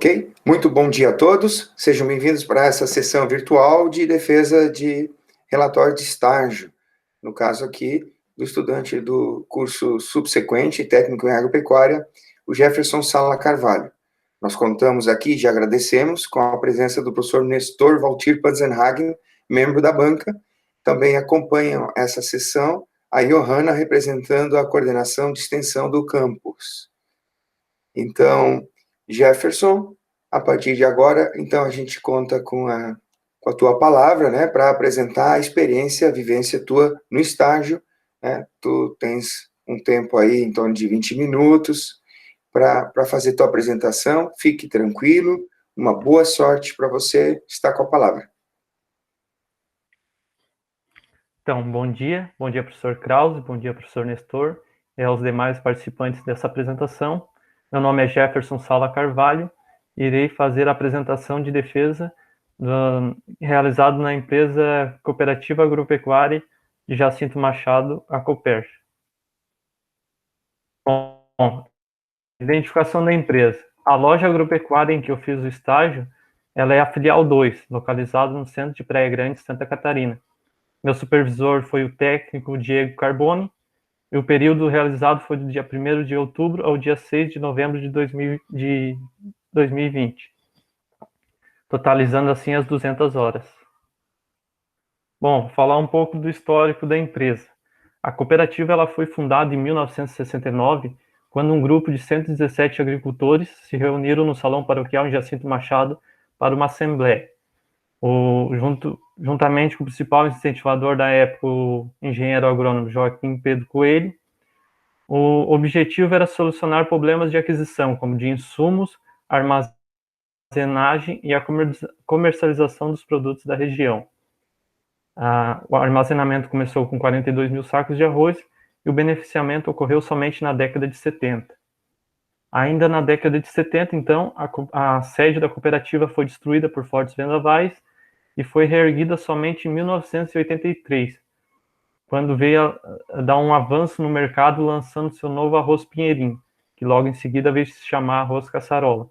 Ok? Muito bom dia a todos. Sejam bem-vindos para essa sessão virtual de defesa de relatório de estágio. No caso aqui, do estudante do curso subsequente, técnico em agropecuária, o Jefferson Sala Carvalho. Nós contamos aqui, já agradecemos, com a presença do professor Nestor Valtir Panzenhagen, membro da banca. Também acompanham essa sessão a Johanna, representando a coordenação de extensão do campus. Então, Jefferson, a partir de agora, então a gente conta com a tua palavra, né, para apresentar a experiência, a vivência tua no estágio, né? Tu tens um tempo aí em torno de 20 minutos para fazer tua apresentação. Fique tranquilo, uma boa sorte para você. Está com a palavra. Então, bom dia, professor Krause, bom dia, professor Nestor, e aos demais participantes dessa apresentação. Meu nome é Jefferson Sala Carvalho, e irei fazer a apresentação de defesa realizado na empresa Cooperativa Agropecuária de Jacinto Machado, a Cooperj. Bom, identificação da empresa. A loja agropecuária em que eu fiz o estágio, ela é a filial 2, localizada no centro de Praia Grande, Santa Catarina. Meu supervisor foi o técnico Diego Carboni, e o período realizado foi do dia 1º de outubro ao dia 6 de novembro de 2020, totalizando assim as 200 horas. Bom, falar um pouco do histórico da empresa. A cooperativa ela foi fundada em 1969, quando um grupo de 117 agricultores se reuniram no Salão Paroquial em Jacinto Machado para uma assembleia. Juntamente com o principal incentivador da época, o engenheiro agrônomo Joaquim Pedro Coelho, o objetivo era solucionar problemas de aquisição, como de insumos, armazenagem e a comercialização dos produtos da região. O armazenamento começou com 42 mil sacos de arroz e o beneficiamento ocorreu somente na década de 70. Ainda na década de 70, então, a sede da cooperativa foi destruída por fortes vendavais e foi reerguida somente em 1983, quando veio a dar um avanço no mercado lançando seu novo arroz Pinheirinho, que logo em seguida veio se chamar arroz Caçarola.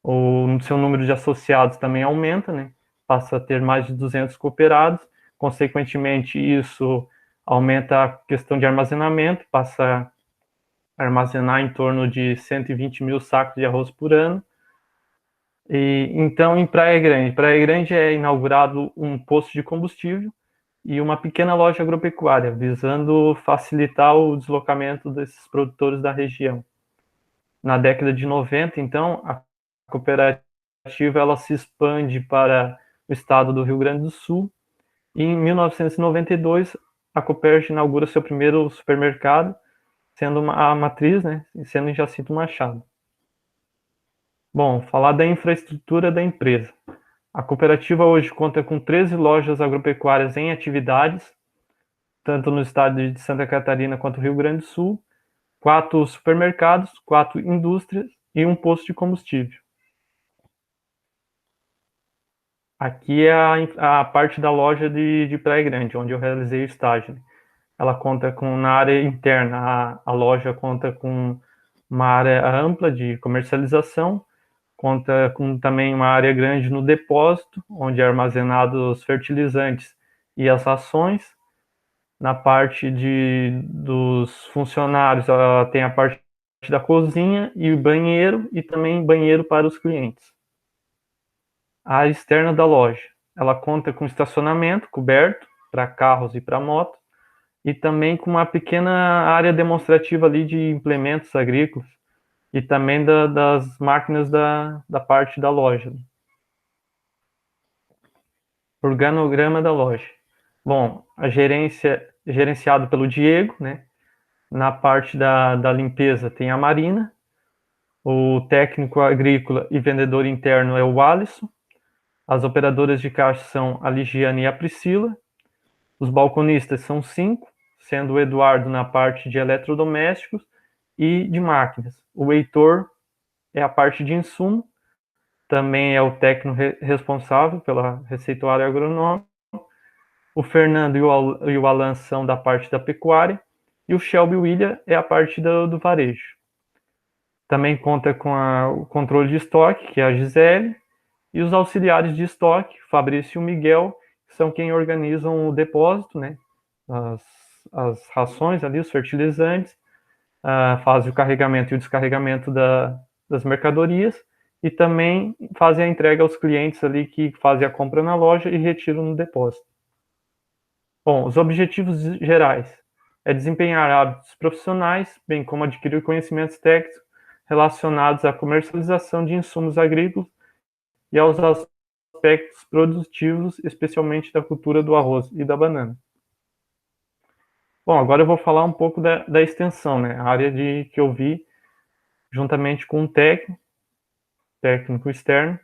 O seu número de associados também aumenta, né? Passa a ter mais de 200 cooperados, consequentemente isso aumenta a questão de armazenamento, passa a armazenar em torno de 120 mil sacos de arroz por ano. E então em Praia Grande é inaugurado um posto de combustível e uma pequena loja agropecuária, visando facilitar o deslocamento desses produtores da região. Na década de 90, então, a cooperativa ela se expande para o estado do Rio Grande do Sul, e em 1992 a Cooperj inaugura seu primeiro supermercado, sendo a matriz, né, sendo em Jacinto Machado. Bom, falar da infraestrutura da empresa. A cooperativa hoje conta com 13 lojas agropecuárias em atividades, tanto no estado de Santa Catarina quanto no Rio Grande do Sul, 4 supermercados, 4 indústrias e um posto de combustível. Aqui é a parte da loja de Praia Grande, onde eu realizei o estágio. Ela conta com, na área interna, a loja conta com uma área ampla de comercialização, conta com também uma área grande no depósito, onde é armazenado os fertilizantes e as rações. Na parte dos funcionários, ela tem a parte da cozinha e o banheiro, e também banheiro para os clientes. A área externa da loja, ela conta com estacionamento coberto para carros e para motos, e também com uma pequena área demonstrativa ali de implementos agrícolas, e também das máquinas da parte da loja. Organograma da loja. Bom, a gerência gerenciado pelo Diego, né? Na parte da limpeza tem a Marina, o técnico agrícola e vendedor interno é o Alisson, as operadoras de caixa são a Ligiane e a Priscila, os balconistas são 5, sendo o Eduardo na parte de eletrodomésticos e de máquinas. O Heitor é a parte de insumo, também é o técnico responsável pela receituária agronômica. O Fernando e o Alan são da parte da pecuária, e o Shelby William é a parte do varejo. Também conta com o controle de estoque, que é a Gisele, e os auxiliares de estoque, Fabrício e o Miguel, que são quem organizam o depósito, né? As rações ali, os fertilizantes, fazem o carregamento e o descarregamento das mercadorias e também fazem a entrega aos clientes ali que fazem a compra na loja e retiram no depósito. Bom, os objetivos gerais é desempenhar hábitos profissionais, bem como adquirir conhecimentos técnicos relacionados à comercialização de insumos agrícolas e aos aspectos produtivos, especialmente da cultura do arroz e da banana. Bom, agora eu vou falar um pouco da extensão, né? A área que eu vi juntamente com um técnico externo,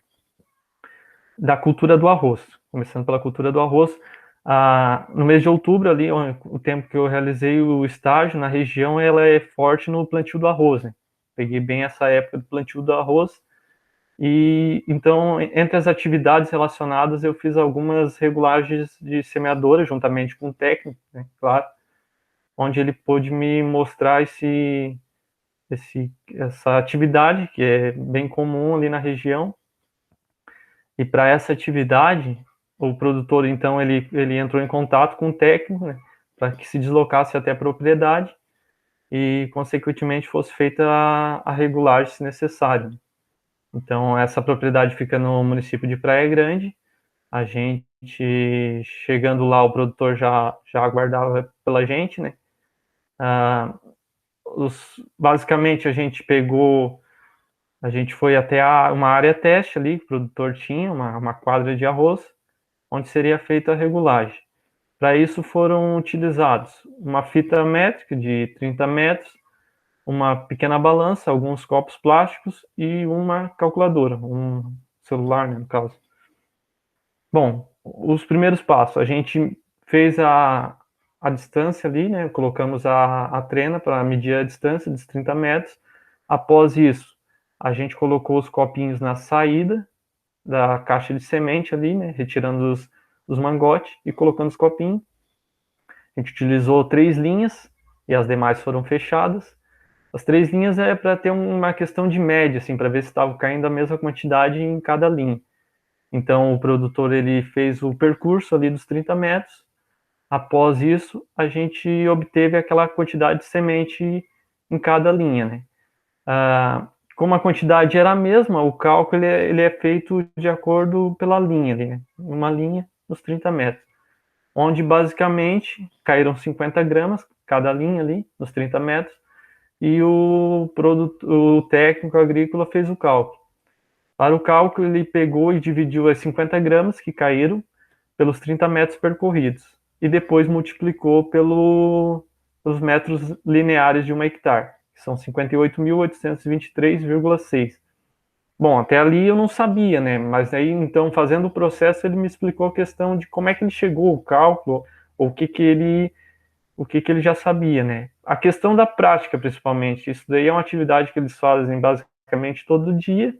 da cultura do arroz. Começando pela cultura do arroz, no mês de outubro, ali, o tempo que eu realizei o estágio na região, ela é forte no plantio do arroz, né? Peguei bem essa época do plantio do arroz, e então, entre as atividades relacionadas, eu fiz algumas regulagens de semeadora, juntamente com o técnico, né, claro, onde ele pôde me mostrar essa atividade, que é bem comum ali na região. E para essa atividade, o produtor, então, ele entrou em contato com o técnico, né, para que se deslocasse até a propriedade e, consequentemente, fosse feita a regulagem, se necessário. Então, essa propriedade fica no município de Praia Grande. A gente, chegando lá, o produtor já aguardava pela gente, né? Basicamente, a gente foi até uma área teste ali, que o produtor tinha, uma quadra de arroz, onde seria feita a regulagem. Para isso foram utilizados uma fita métrica de 30 metros, uma pequena balança, alguns copos plásticos e uma calculadora, um celular, né, no caso. Bom, os primeiros passos, a gente fez a distância ali, né, colocamos a trena para medir a distância dos 30 metros. Após isso, a gente colocou os copinhos na saída da caixa de semente ali, né, retirando os mangotes e colocando os copinhos. A gente utilizou 3 linhas e as demais foram fechadas. As 3 linhas é para ter uma questão de média, assim, para ver se estava caindo a mesma quantidade em cada linha. Então, o produtor ele fez o percurso ali dos 30 metros. Após isso, a gente obteve aquela quantidade de semente em cada linha, né? Como a quantidade era a mesma, o cálculo ele é feito de acordo pela linha, ali, né? Uma linha nos 30 metros, onde basicamente caíram 50 gramas cada linha ali, nos 30 metros, e o técnico agrícola fez o cálculo. Para o cálculo, ele pegou e dividiu as 50 gramas que caíram pelos 30 metros percorridos, e depois multiplicou pelos metros lineares de 1 hectare, que são 58.823,6. Bom, até ali eu não sabia, né? Mas aí, então, fazendo o processo, ele me explicou a questão de como é que ele chegou ao cálculo, ou o que ele já sabia, né? A questão da prática, principalmente. Isso daí é uma atividade que eles fazem basicamente todo dia.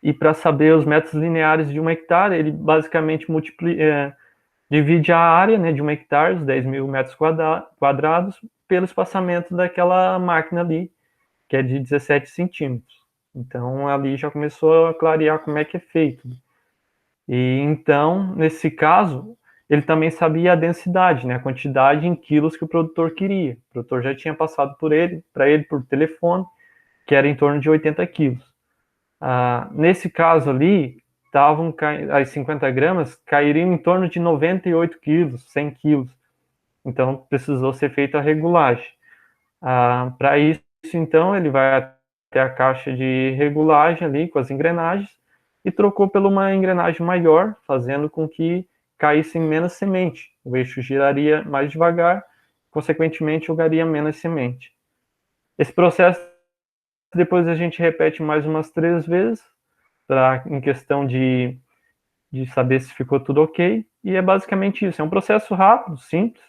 E para saber os metros lineares de 1 hectare, ele basicamente divide a área, né, de 1 hectare, os 10 mil metros quadrados, pelo espaçamento daquela máquina ali, que é de 17 centímetros. Então, ali já começou a clarear como é que é feito. E então, nesse caso, ele também sabia a densidade, né, a quantidade em quilos que o produtor queria. O produtor já tinha passado para ele por telefone, que era em torno de 80 quilos. Nesse caso ali, as 50 gramas cairiam em torno de 98 quilos, 100 quilos. Então, precisou ser feita a regulagem. Para isso, então, ele vai até a caixa de regulagem ali, com as engrenagens, e trocou por uma engrenagem maior, fazendo com que caísse menos semente. O eixo giraria mais devagar, consequentemente, jogaria menos semente. Esse processo, depois a gente repete mais umas 3 vezes, em questão de saber se ficou tudo ok, e é basicamente isso. É um processo rápido, simples,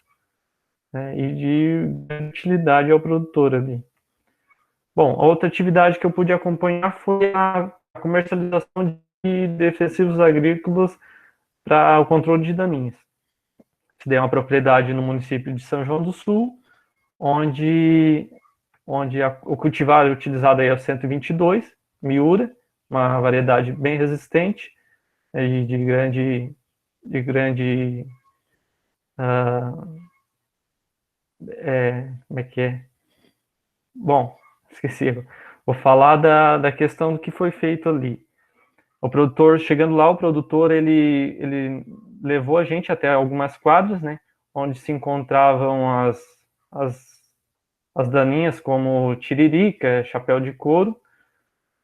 né, e de utilidade ao produtor ali. Bom, a outra atividade que eu pude acompanhar foi a comercialização de defensivos agrícolas para o controle de daninhas. Isso daí é uma propriedade no município de São João do Sul, onde onde o cultivar utilizado aí é o 122, Miura, uma variedade bem resistente, de grande como é que é? Bom, esqueci. Vou falar da questão do que foi feito ali. O produtor, chegando lá, o produtor, ele levou a gente até algumas quadras, né, onde se encontravam as, as daninhas como tiririca, chapéu de couro,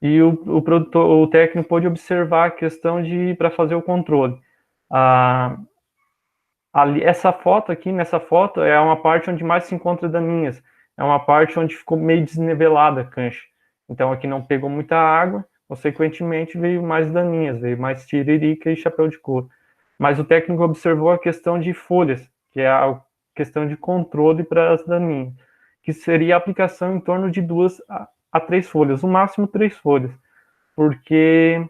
e o produtor, o técnico pôde observar a questão de para fazer o controle. Ali, essa foto aqui, nessa foto, é uma parte onde mais se encontra daninhas. É uma parte onde ficou meio desnivelada a cancha. Então aqui não pegou muita água, consequentemente veio mais daninhas, veio mais tiririca e chapéu de couro. Mas o técnico observou a questão de folhas, que é a questão de controle para as daninhas, que seria a aplicação em torno de 2 a 3 folhas, no máximo 3 folhas, porque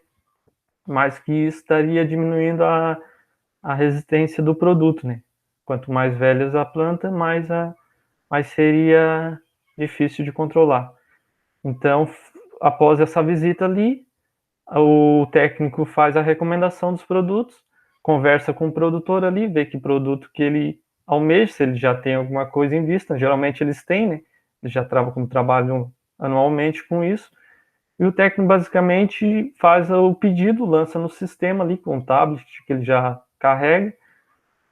mais que isso estaria diminuindo a resistência do produto, né? Quanto mais velhas a planta, mais seria difícil de controlar. Então, após essa visita ali, o técnico faz a recomendação dos produtos, conversa com o produtor ali, vê que produto que ele almeja, se ele já tem alguma coisa em vista, geralmente eles têm, né? Eles já trabalham anualmente com isso, e o técnico basicamente faz o pedido, lança no sistema ali com o tablet que ele já carrega,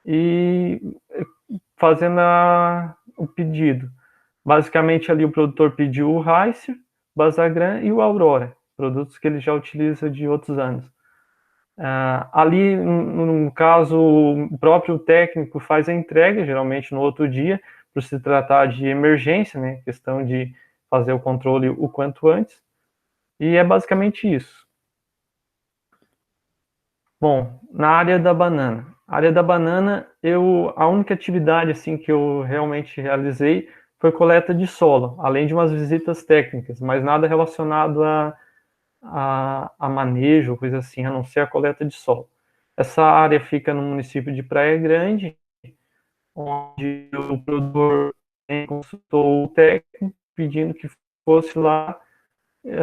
e fazendo o pedido. Basicamente ali o produtor pediu o Ricer, Basagran e o Aurora, produtos que ele já utiliza de outros anos. Ali, no caso, o próprio técnico faz a entrega, geralmente no outro dia, por se tratar de emergência, né, questão de fazer o controle o quanto antes, e é basicamente isso. Bom, na área da banana. A área da banana, a única atividade assim que eu realmente realizei foi coleta de solo, além de umas visitas técnicas, mas nada relacionado a manejo, coisa assim, a não ser a coleta de solo. Essa área fica no município de Praia Grande, onde o produtor consultou o técnico pedindo que fosse lá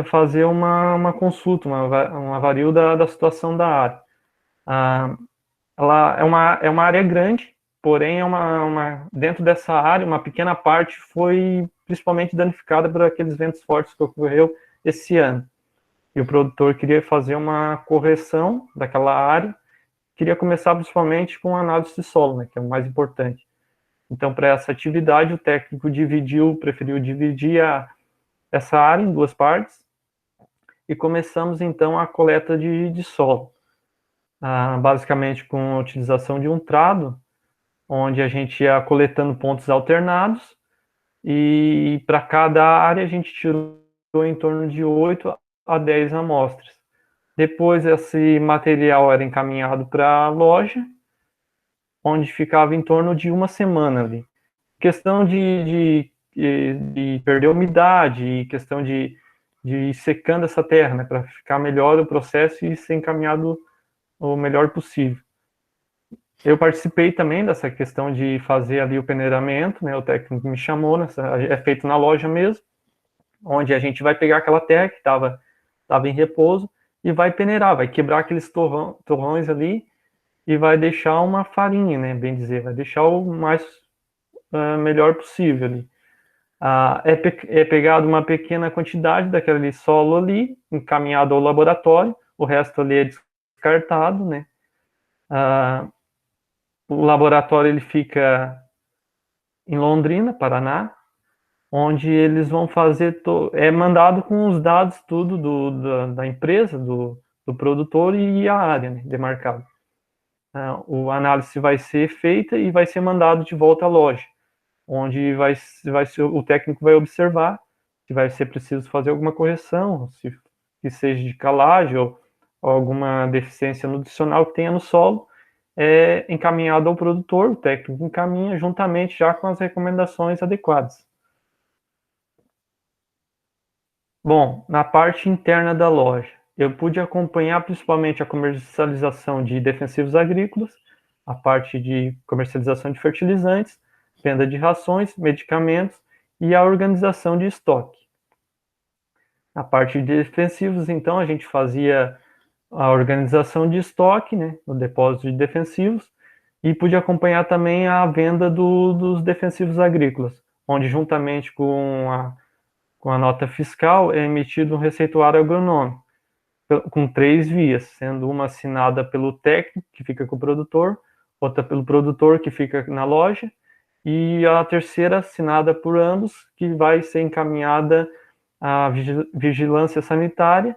fazer uma consulta, uma vario da situação da área. Ela é uma área grande, porém dentro dessa área, uma pequena parte foi principalmente danificada por aqueles ventos fortes que ocorreu esse ano. E o produtor queria fazer uma correção daquela área, queria começar principalmente com análise de solo, né, que é o mais importante. Então, para essa atividade, o técnico preferiu dividir essa área em 2 partes, e começamos então a coleta de solo. Basicamente com a utilização de um trado, onde a gente ia coletando pontos alternados, e para cada área a gente tirou em torno de 8 a 10 amostras. Depois esse material era encaminhado para a loja, onde ficava em torno de uma semana ali. Questão de perder umidade, questão de ir secando essa terra, né, para ficar melhor o processo e ser encaminhado o melhor possível. Eu participei também dessa questão de fazer ali o peneiramento, né, o técnico me chamou, é feito na loja mesmo, onde a gente vai pegar aquela terra que estava em repouso e vai peneirar, vai quebrar aqueles torrões ali e vai deixar uma farinha, né, bem dizer, vai deixar o mais melhor possível ali. É pegado uma pequena quantidade daquele solo ali, encaminhado ao laboratório, o resto ali é descartado, né. O laboratório ele fica em Londrina, Paraná, onde eles vão fazer, é mandado com os dados tudo da empresa, do produtor e a área, né, demarcada. A análise vai ser feita e vai ser mandado de volta à loja, onde o técnico vai observar se vai ser preciso fazer alguma correção, que seja de calagem ou alguma deficiência nutricional que tenha no solo, é encaminhado ao produtor, o técnico encaminha juntamente já com as recomendações adequadas. Bom, na parte interna da loja, eu pude acompanhar principalmente a comercialização de defensivos agrícolas, a parte de comercialização de fertilizantes, venda de rações, medicamentos e a organização de estoque. A parte de defensivos, então, a gente fazia a organização de estoque, né, no depósito de defensivos, e pude acompanhar também a venda dos defensivos agrícolas, onde juntamente com a nota fiscal é emitido um receituário agronômico, com 3 vias, sendo uma assinada pelo técnico, que fica com o produtor, outra pelo produtor, que fica na loja, e a terceira assinada por ambos, que vai ser encaminhada à Vigilância Sanitária,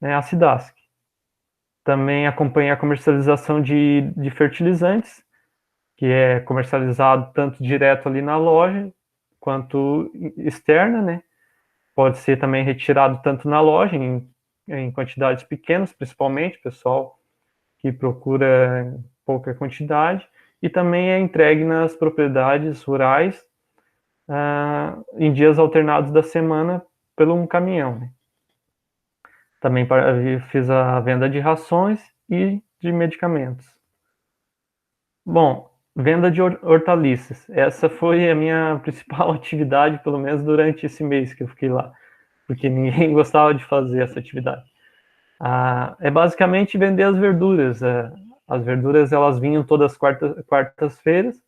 né, a SIDASC. Também acompanha a comercialização de fertilizantes, que é comercializado tanto direto ali na loja, quanto externa, né? Pode ser também retirado tanto na loja, em quantidades pequenas, principalmente, pessoal que procura pouca quantidade, e também é entregue nas propriedades rurais em dias alternados da semana pelo um caminhão, né? Também fiz a venda de rações e de medicamentos. Bom, venda de hortaliças. Essa foi a minha principal atividade, pelo menos durante esse mês que eu fiquei lá, porque ninguém gostava de fazer essa atividade. É basicamente vender as verduras. As verduras, elas vinham todas quartas-feiras,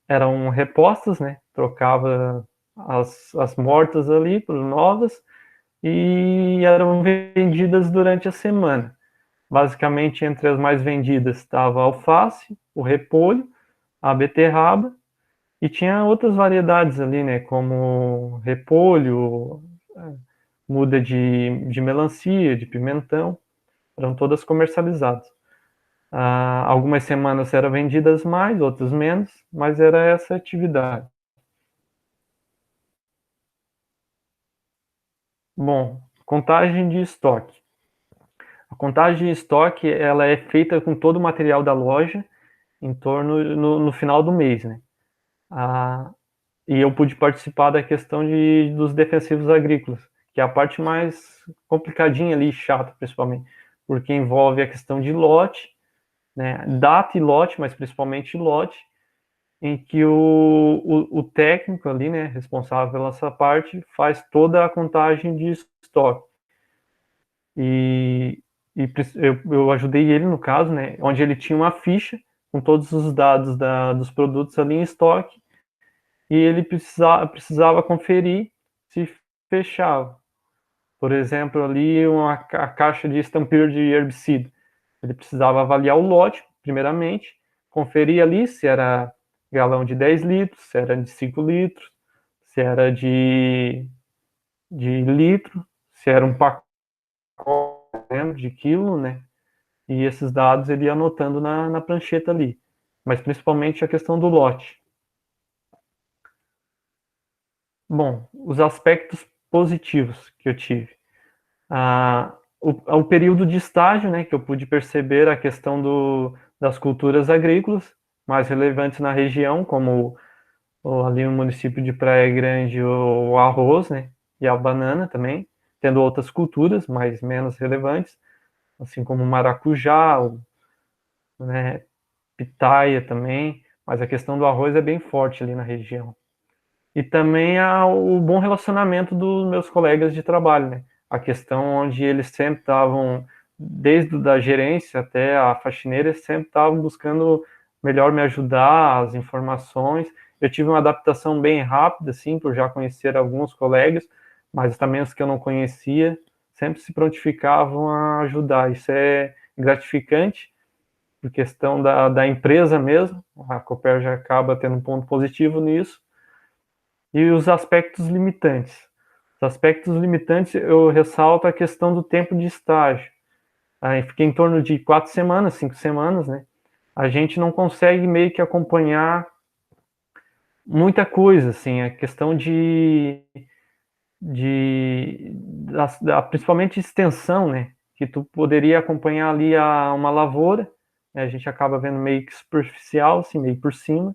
eram repostas, né? Trocava as mortas ali por novas e eram vendidas durante a semana. Basicamente, entre as mais vendidas estava a alface, o repolho, a beterraba, e tinha outras variedades ali, né, como repolho, muda de melancia, de pimentão, eram todas comercializadas. Algumas semanas eram vendidas mais, outras menos, mas era essa a atividade. Bom, contagem de estoque. A contagem de estoque, ela é feita com todo o material da loja em torno no final do mês, né? E eu pude participar da questão dos defensivos agrícolas, que é a parte mais complicadinha ali, chata principalmente, porque envolve a questão de lote, né? Data e lote, mas principalmente lote, em que o técnico ali, né, responsável pela essa parte, faz toda a contagem de estoque. E eu ajudei ele no caso, né, onde ele tinha uma ficha com todos os dados dos produtos ali em estoque, e ele precisava conferir se fechava. Por exemplo, ali a caixa de estampilha de herbicida. Ele precisava avaliar o lote, primeiramente, conferir ali se era galão de 10 litros, se era de 5 litros, se era de litro, se era um pacote de quilo, né? E esses dados ele ia anotando na prancheta ali. Mas principalmente a questão do lote. Bom, os aspectos positivos que eu tive. O período de estágio, né, que eu pude perceber a questão das culturas agrícolas mais relevantes na região, como ali no município de Praia Grande, o arroz, né, e a banana também, tendo outras culturas, mas menos relevantes, assim como o maracujá, né, pitaia também, mas a questão do arroz é bem forte ali na região. E também o bom relacionamento dos meus colegas de trabalho, né? A questão onde eles sempre estavam, desde da gerência até a faxineira, sempre estavam buscando melhor me ajudar, as informações. Eu tive uma adaptação bem rápida, assim, por já conhecer alguns colegas, mas também os que eu não conhecia, sempre se prontificavam a ajudar. Isso é gratificante, por questão da empresa mesmo. A Cooper já acaba tendo um ponto positivo nisso. E os aspectos limitantes. Os aspectos limitantes, eu ressalto a questão do tempo de estágio. Aí fiquei em torno de 4 semanas, 5 semanas, né? A gente não consegue meio que acompanhar muita coisa, assim, a questão principalmente extensão, né? Que tu poderia acompanhar ali uma lavoura, né? A gente acaba vendo meio que superficial, assim, meio por cima,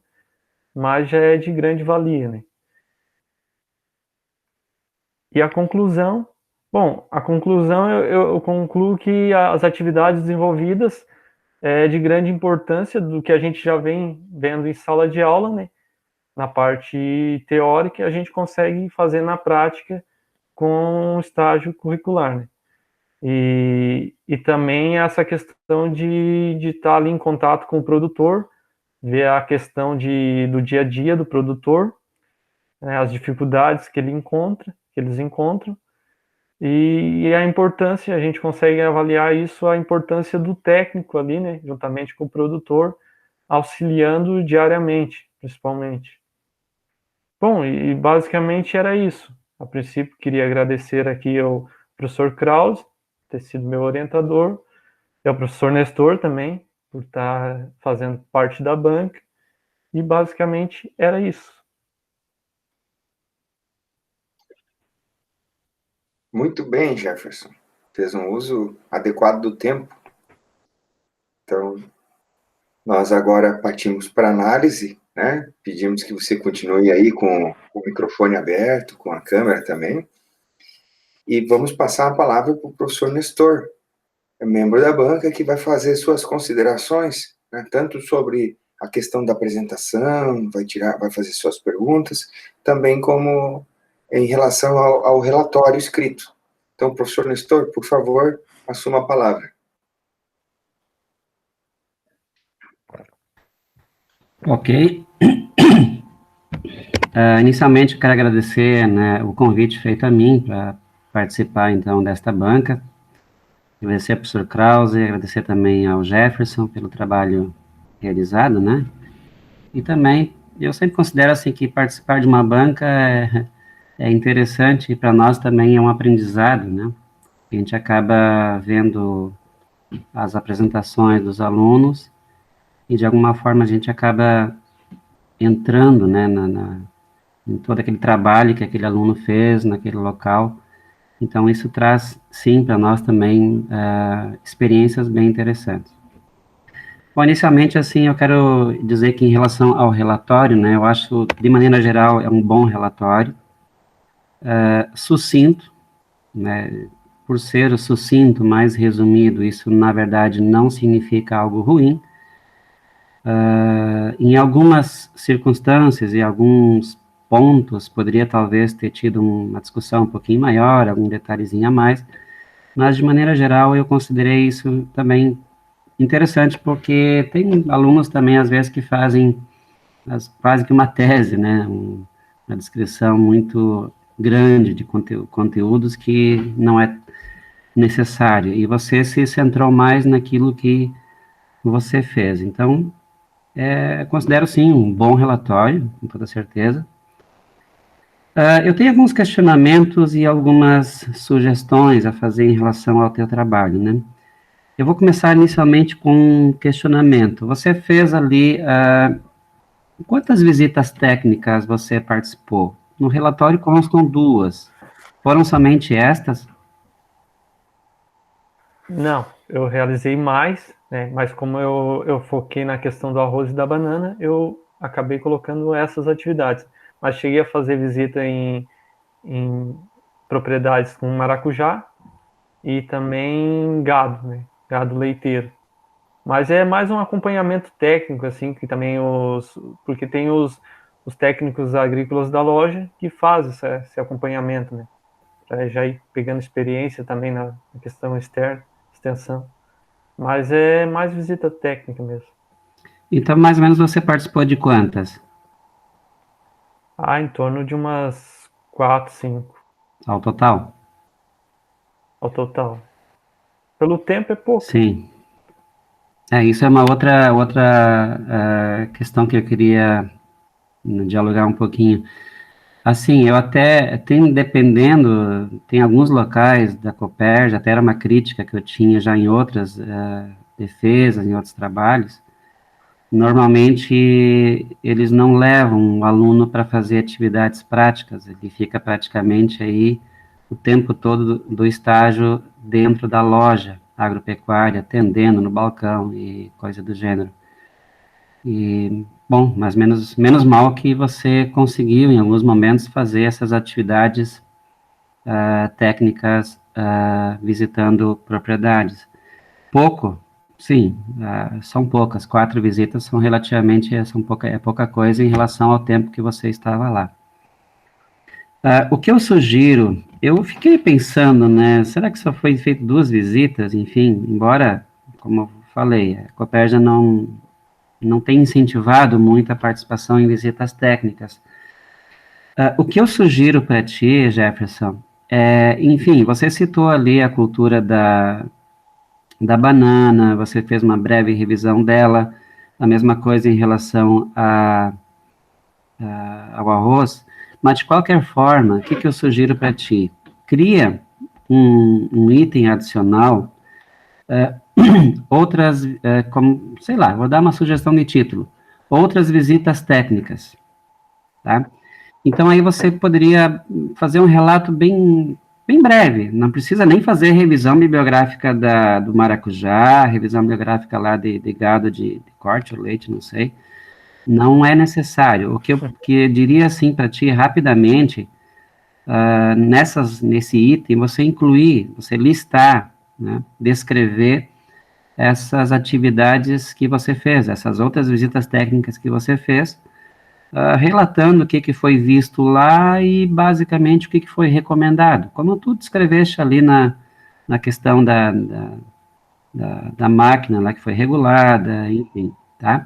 mas já é de grande valia, né? E a conclusão, bom, a conclusão eu concluo que as atividades desenvolvidas é de grande importância do que a gente já vem vendo em sala de aula, né? na parte teórica, a gente consegue fazer na prática com o estágio curricular, né? E também essa questão de estar ali em contato com o produtor, ver a questão do dia a dia do produtor, né, as dificuldades que eles encontram, e a importância, a gente consegue avaliar isso, a importância do técnico ali, né, juntamente com o produtor, auxiliando diariamente, principalmente. Bom, e basicamente era isso. A princípio, queria agradecer aqui ao professor Krause, ter sido meu orientador, e ao professor Nestor também, por estar fazendo parte da banca, e basicamente era isso. Muito bem, Jefferson. Fez um uso adequado do tempo. Então, nós agora partimos para análise, né? Pedimos que você continue aí com o microfone aberto, com a câmera também. E vamos passar a palavra para o professor Nestor, membro da banca, que vai fazer suas considerações, né? Tanto sobre a questão da apresentação, vai fazer suas perguntas, também como em relação ao relatório escrito. Então, professor Nestor, por favor, assuma a palavra. Ok. Inicialmente, eu quero agradecer, né, o convite feito a mim para participar, então, desta banca. Agradecer ao professor Krause, agradecer também ao Jefferson pelo trabalho realizado, né? E também, eu sempre considero, assim, que participar de uma banca é interessante e para nós também é um aprendizado, né? A gente acaba vendo as apresentações dos alunos e, de alguma forma, a gente acaba entrando, né, em todo aquele trabalho que aquele aluno fez naquele local. Então, isso traz, sim, para nós também experiências bem interessantes. Bom, inicialmente, assim, eu quero dizer que em relação ao relatório, né, eu acho, de maneira geral, é um bom relatório, sucinto, né, por ser sucinto, mais resumido, isso, na verdade, não significa algo ruim. Em algumas circunstâncias e alguns pontos, poderia talvez ter tido uma discussão um pouquinho maior, algum detalhezinho a mais, mas de maneira geral eu considerei isso também interessante, porque tem alunos também, às vezes, que fazem quase que uma tese, né, uma descrição muito grande de conteúdos que não é necessário, e você se centrou mais naquilo que você fez. Então, considero, sim, um bom relatório, com toda certeza. Eu tenho alguns questionamentos e algumas sugestões a fazer em relação ao teu trabalho, né? Eu vou começar inicialmente com um questionamento. Você fez ali, quantas visitas técnicas você participou? No relatório constam 2. Foram somente estas? Não, eu realizei mais, né? Mas como eu foquei na questão do arroz e da banana, eu acabei colocando essas atividades. Mas cheguei a fazer visita em propriedades com maracujá e também gado, né? Gado leiteiro. Mas é mais um acompanhamento técnico, assim, que também porque tem os técnicos agrícolas da loja que fazem esse acompanhamento, né? Pra já ir pegando experiência também na questão extensão. Mas é mais visita técnica mesmo. Então, mais ou menos, você participou de quantas? Em torno de umas 4, 5 Ao total? ao total. Pelo tempo é pouco. Sim. Isso é uma outra questão que eu queria dialogar um pouquinho. Assim, eu até, tem alguns locais da Cooperj, até era uma crítica que eu tinha já em outras defesas, em outros trabalhos, normalmente eles não levam o aluno para fazer atividades práticas, ele fica praticamente aí o tempo todo do estágio dentro da loja agropecuária, atendendo no balcão e coisa do gênero. E, bom, mas menos mal que você conseguiu, em alguns momentos, fazer essas atividades técnicas visitando propriedades. Pouco, sim, são poucas, 4 visitas são relativamente, é pouca coisa em relação ao tempo que você estava lá. O que eu sugiro, eu fiquei pensando, né, será que só foi feito 2 visitas, enfim, embora, como eu falei, a Copérgia não tem incentivado muito a participação em visitas técnicas. O que eu sugiro para ti, Jefferson, enfim, você citou ali a cultura da banana, você fez uma breve revisão dela, a mesma coisa em relação ao arroz, mas de qualquer forma, o que eu sugiro para ti? Cria um item adicional, outras, como, sei lá, vou dar uma sugestão de título, outras visitas técnicas, tá? Então, aí você poderia fazer um relato bem breve, não precisa nem fazer revisão bibliográfica do maracujá, revisão bibliográfica lá de gado de corte ou leite, não sei, não é necessário. O que eu diria, assim, para ti, rapidamente, nesse item, você listar, né, descrever essas atividades que você fez, essas outras visitas técnicas que você fez, relatando o que foi visto lá e, basicamente, o que foi recomendado. Como tu descreveste ali na questão da máquina lá que foi regulada, enfim, tá?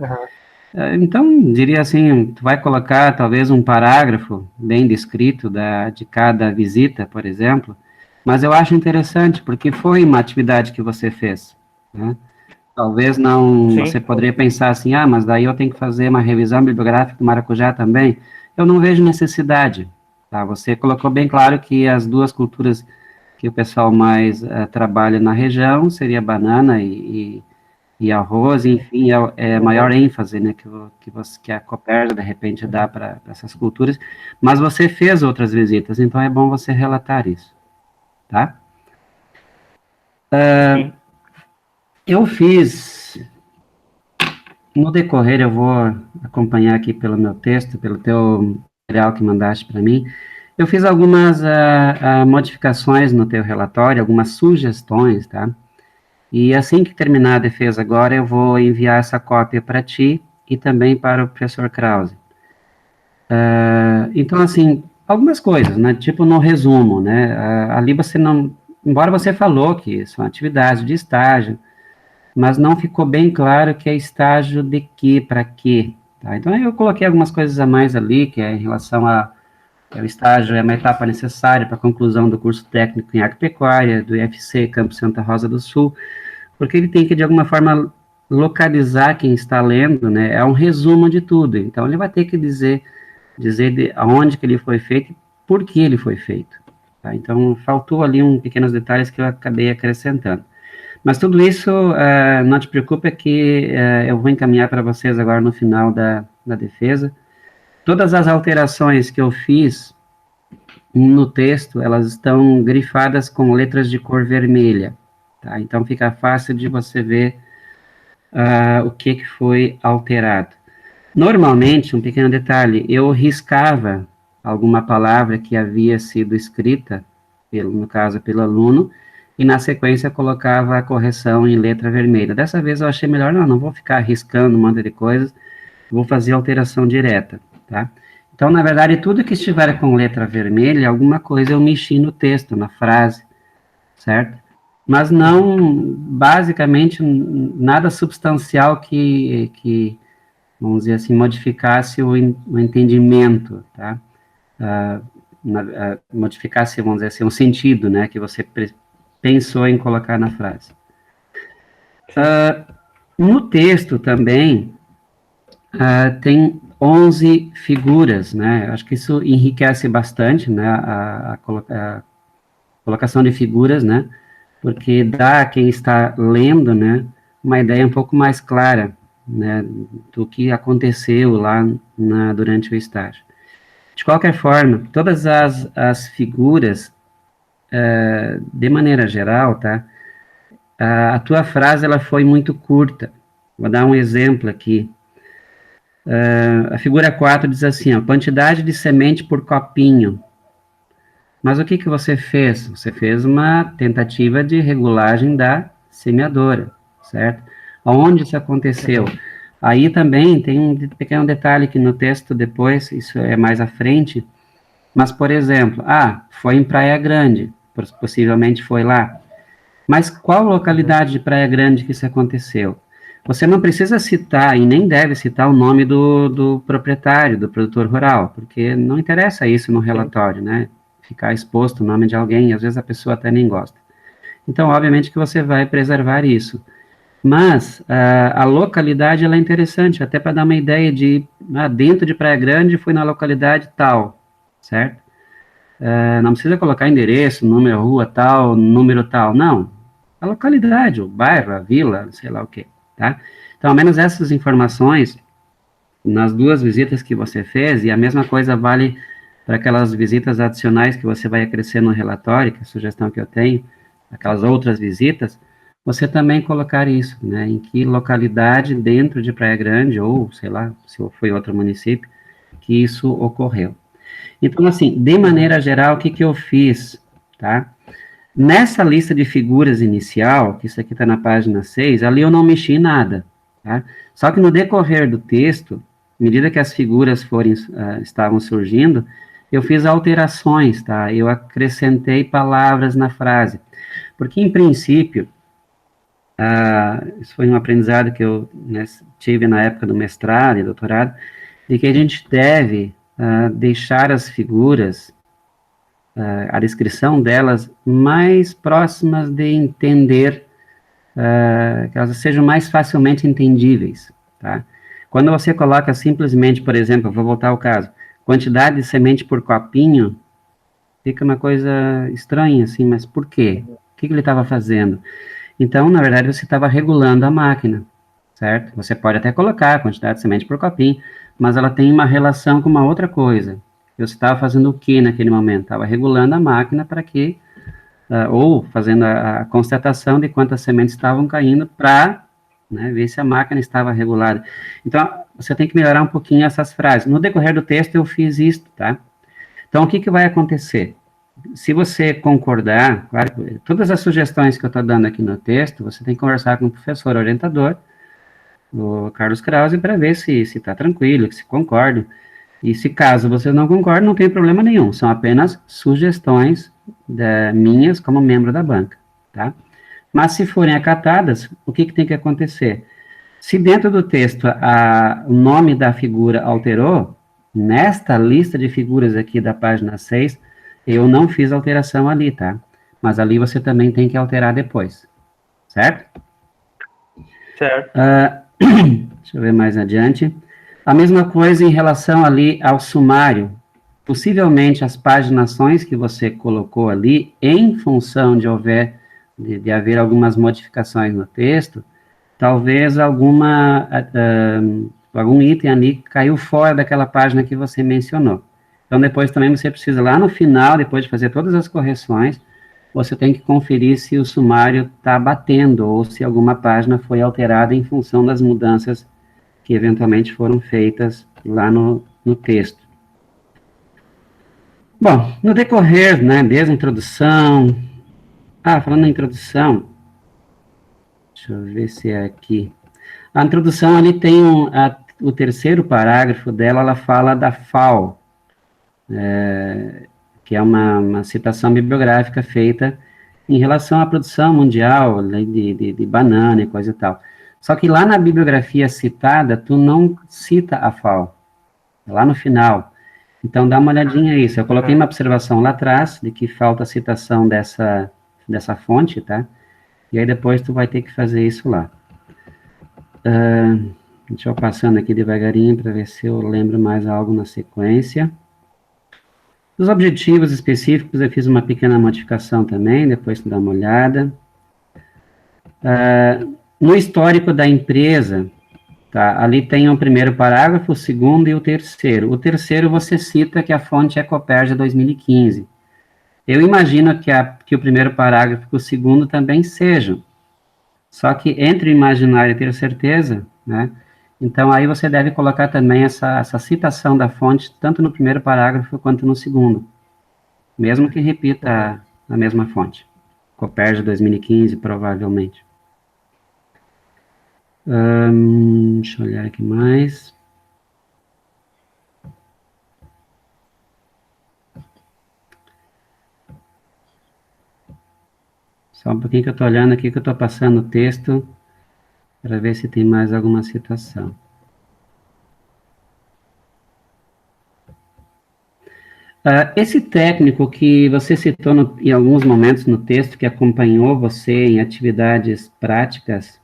Então, diria assim, tu vai colocar talvez um parágrafo bem descrito de cada visita, por exemplo, mas eu acho interessante, porque foi uma atividade que você fez, né? Talvez não, Sim. você poderia pensar assim, mas daí eu tenho que fazer uma revisão bibliográfica do maracujá também. Eu não vejo necessidade, tá? Você colocou bem claro que as 2 culturas que o pessoal mais trabalha na região seria banana e arroz, enfim, é maior ênfase, né, que a Copérgia, de repente, dá para essas culturas, mas você fez outras visitas, então é bom você relatar isso, tá? Eu fiz, no decorrer, eu vou acompanhar aqui pelo meu texto, pelo teu material que mandaste para mim, eu fiz algumas modificações no teu relatório, algumas sugestões, tá? E assim que terminar a defesa agora, eu vou enviar essa cópia para ti e também para o professor Krause. Então, assim, algumas coisas, né? Tipo no resumo, né? Ali você não... Embora você falou que são atividades de estágio, mas não ficou bem claro que é estágio de quê, para quê. Tá? Então, eu coloquei algumas coisas a mais ali, que é em relação o estágio é uma etapa necessária para a conclusão do curso técnico em agropecuária, do IFC Campo Santa Rosa do Sul, porque ele tem que, de alguma forma, localizar quem está lendo, né? É um resumo de tudo. Então, ele vai ter que dizer aonde que ele foi feito e por que ele foi feito. Tá? Então, faltou ali pequenos detalhes que eu acabei acrescentando. Mas tudo isso, não te preocupe, que eu vou encaminhar para vocês agora no final da defesa. Todas as alterações que eu fiz no texto, elas estão grifadas com letras de cor vermelha. Tá? Então, fica fácil de você ver o que foi alterado. Normalmente, um pequeno detalhe, eu riscava alguma palavra que havia sido escrita, no caso, pelo aluno, e na sequência colocava a correção em letra vermelha. Dessa vez eu achei melhor, não vou ficar riscando um monte de coisas, vou fazer alteração direta, tá? Então, na verdade, tudo que estiver com letra vermelha, alguma coisa eu mexi no texto, na frase, certo? Mas não, basicamente, nada substancial que vamos dizer assim, modificasse o entendimento, tá? Modificasse, vamos dizer assim, o sentido, né, que você pensou em colocar na frase. No texto também, tem 11 figuras, né, acho que isso enriquece bastante, né, a colocação de figuras, né, porque dá a quem está lendo, né, uma ideia um pouco mais clara, né, do que aconteceu lá durante o estágio. De qualquer forma, todas as figuras, de maneira geral, tá, a tua frase ela foi muito curta. Vou dar um exemplo aqui. A figura 4 diz assim, a quantidade de semente por copinho. Mas o que você fez? Você fez uma tentativa de regulagem da semeadora, certo? Aonde isso aconteceu? Aí também tem um pequeno detalhe que no texto depois, isso é mais à frente, mas, por exemplo, foi em Praia Grande, possivelmente foi lá. Mas qual localidade de Praia Grande que isso aconteceu? Você não precisa citar e nem deve citar o nome do proprietário, do produtor rural, porque não interessa isso no relatório, né? Ficar exposto o nome de alguém, às vezes a pessoa até nem gosta. Então, obviamente que você vai preservar isso. Mas a localidade ela é interessante, até para dar uma ideia de, dentro de Praia Grande foi na localidade tal, certo? Não precisa colocar endereço, número, rua tal, número tal, não. A localidade, o bairro, a vila, sei lá o quê, tá? Então, ao menos essas informações, nas 2 visitas que você fez, e a mesma coisa vale para aquelas visitas adicionais que você vai acrescer no relatório, que é a sugestão que eu tenho, aquelas outras visitas, você também colocar isso, né? Em que localidade dentro de Praia Grande, ou sei lá, se foi outro município, que isso ocorreu. Então, assim, de maneira geral, o que eu fiz, tá? Nessa lista de figuras inicial, que isso aqui está na página 6, ali eu não mexi em nada, tá? Só que no decorrer do texto, à medida que as figuras estavam surgindo, eu fiz alterações, tá? Eu acrescentei palavras na frase. Porque, em princípio, isso foi um aprendizado que eu, né, tive na época do mestrado e doutorado, de que a gente deve deixar as figuras, a descrição delas, mais próximas de entender, que elas sejam mais facilmente entendíveis, tá? Quando você coloca simplesmente, por exemplo, eu vou voltar ao caso, quantidade de semente por copinho, fica uma coisa estranha, assim, mas por quê? O que ele estava fazendo? Então, na verdade, você estava regulando a máquina, certo? Você pode até colocar a quantidade de semente por copinho, mas ela tem uma relação com uma outra coisa. Você estava fazendo o que naquele momento? Estava regulando a máquina para que, ou fazendo a constatação de quantas sementes estavam caindo para, né, ver se a máquina estava regulada. Então, você tem que melhorar um pouquinho essas frases. No decorrer do texto, eu fiz isso, tá? Então, o que vai acontecer? Se você concordar, claro, todas as sugestões que eu estou dando aqui no texto, você tem que conversar com o professor orientador, o Carlos Krause, para ver se está tranquilo, se concorda. E se caso você não concorde, não tem problema nenhum, são apenas sugestões minhas como membro da banca, tá? Mas se forem acatadas, o que tem que acontecer? Se dentro do texto o nome da figura alterou, nesta lista de figuras aqui da página 6, eu não fiz alteração ali, tá? Mas ali você também tem que alterar depois, certo? Certo. Deixa eu ver mais adiante. A mesma coisa em relação ali ao sumário. Possivelmente as paginações que você colocou ali, em função de haver algumas modificações no texto, talvez algum item ali caiu fora daquela página que você mencionou. Então, depois também você precisa, lá no final, depois de fazer todas as correções, você tem que conferir se o sumário está batendo, ou se alguma página foi alterada em função das mudanças que eventualmente foram feitas lá no texto. Bom, no decorrer, né, desde a introdução... falando na introdução, deixa eu ver se é aqui. A introdução ali tem o terceiro parágrafo dela, ela fala da FAO, que é uma citação bibliográfica feita em relação à produção mundial de banana e coisa e tal. Só que lá na bibliografia citada, tu não cita a FAO, lá no final. Então, dá uma olhadinha aí. Eu coloquei uma observação lá atrás, de que falta a citação dessa fonte, tá? E aí depois tu vai ter que fazer isso lá. Deixa eu passando aqui devagarinho, para ver se eu lembro mais algo na sequência. Os objetivos específicos, eu fiz uma pequena modificação também, depois tu dá uma olhada. No histórico da empresa, tá, ali tem o primeiro parágrafo, o segundo e o terceiro. O terceiro você cita que a fonte é Copérgia 2015. Eu imagino que o primeiro parágrafo e o segundo também sejam. Só que entre imaginar e ter certeza, né? Então, aí você deve colocar também essa citação da fonte, tanto no primeiro parágrafo quanto no segundo. Mesmo que repita a mesma fonte. Copérgia 2015, provavelmente. Deixa eu olhar aqui mais. Só um pouquinho que eu estou olhando aqui, que eu estou passando o texto, para ver se tem mais alguma situação. Esse técnico que você citou em alguns momentos no texto, que acompanhou você em atividades práticas,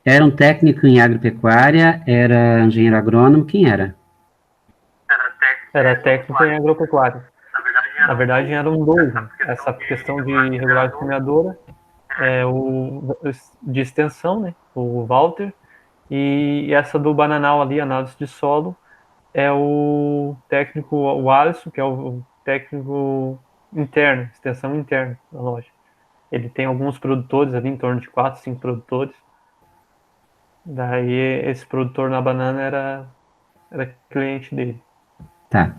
era um técnico em agropecuária, era engenheiro agrônomo, quem era? Era técnico em agropecuária. Na verdade, eram dois, né? Essa questão de regulagem semeadora, de extensão, né? O Walter, e essa do Bananal ali, análise de solo, é o técnico, o Alisson, que é o técnico interno, extensão interna da loja. Ele tem alguns produtores ali, em torno de 4, 5 produtores. Daí esse produtor na banana era cliente dele. Tá.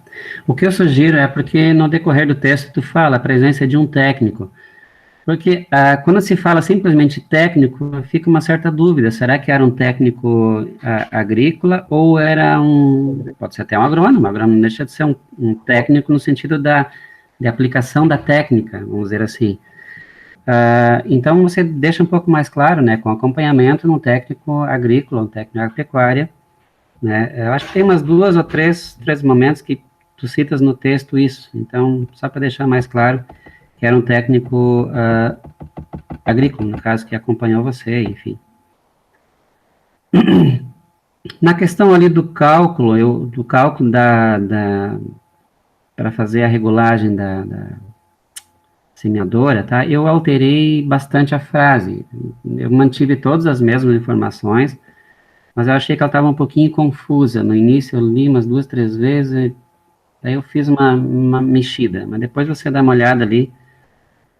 O que eu sugiro é porque no decorrer do texto tu fala a presença de um técnico. Porque quando se fala simplesmente técnico, fica uma certa dúvida. Será que era um técnico agrícola ou era pode ser até um agrônomo. O agrônomo não deixa de ser um técnico no sentido de aplicação da técnica, vamos dizer assim. Então, você deixa um pouco mais claro, né, com acompanhamento no técnico agrícola, um técnico agropecuária, né. Eu acho que tem umas duas ou três momentos que tu citas no texto isso. Então, só para deixar mais claro, que era um técnico agrícola, no caso, que acompanhou você, enfim. Na questão ali do cálculo, para fazer a regulagem da semeadora, tá? Eu alterei bastante a frase. Eu mantive todas as mesmas informações, mas eu achei que ela estava um pouquinho confusa. No início eu li umas 2, 3 vezes, daí eu fiz uma mexida. Mas depois você dá uma olhada ali,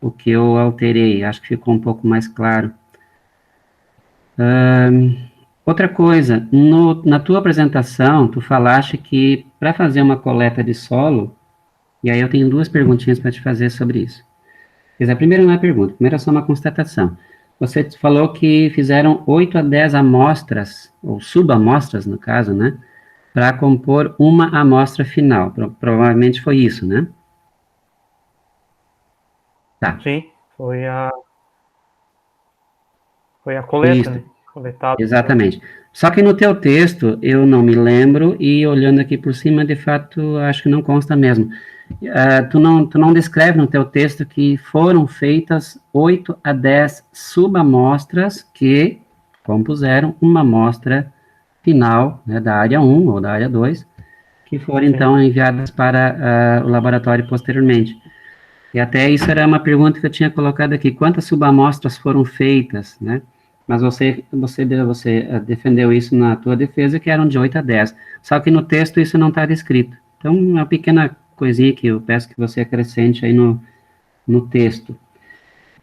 o que eu alterei, acho que ficou um pouco mais claro. Outra coisa, na tua apresentação, tu falaste que para fazer uma coleta de solo, e aí eu tenho duas perguntinhas para te fazer sobre isso. Quer dizer, a primeira não é pergunta, a primeira é só uma constatação. Você falou que fizeram 8 a 10 amostras, ou subamostras, no caso, né? Para compor uma amostra final. Provavelmente foi isso, né? Tá. Sim, foi a coleta, Isso. né? Coletado. Exatamente. Só que no teu texto, eu não me lembro, e olhando aqui por cima, de fato, acho que não consta mesmo. Tu não descreve no teu texto que foram feitas 8 a 10 subamostras que compuseram uma amostra final, né, da área 1 ou da área 2, que foram, Sim. então, enviadas para o laboratório posteriormente. E até isso era uma pergunta que eu tinha colocado aqui, quantas subamostras foram feitas, né? Mas você defendeu isso na tua defesa, que eram de 8 a 10. Só que no texto isso não está descrito. Então, uma pequena coisinha que eu peço que você acrescente aí no texto.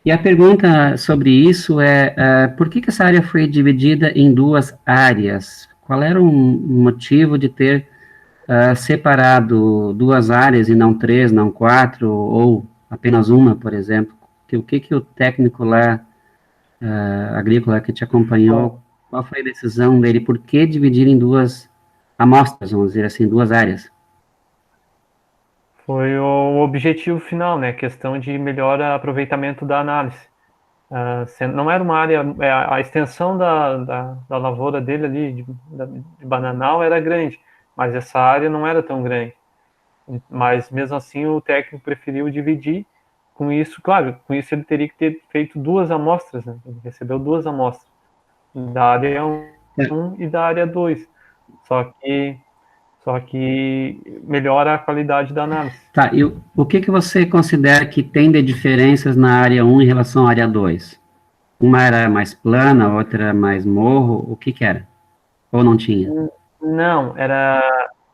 E a pergunta sobre isso por que essa área foi dividida em duas áreas? Qual era o motivo de ter separado duas áreas e não três, não quatro, ou apenas uma, por exemplo? O que o técnico lá, agrícola que te acompanhou, Bom, qual foi a decisão dele? Por que dividir em duas amostras, vamos dizer assim, duas áreas? foi o objetivo final, né? Questão de melhor aproveitamento da análise. Não era uma área, a extensão da lavoura dele ali, de bananal, era grande, mas essa área não era tão grande. Mas mesmo assim o técnico preferiu dividir. Com isso, claro, com isso ele teria que ter feito duas amostras, né? Ele recebeu duas amostras, da área É, 1 e da área 2. Só que melhora a qualidade da análise. tá, e o que você considera que tem de diferenças na área um em relação à área 2? Uma era mais plana, outra era mais morro, o que era? Ou não tinha? Não, era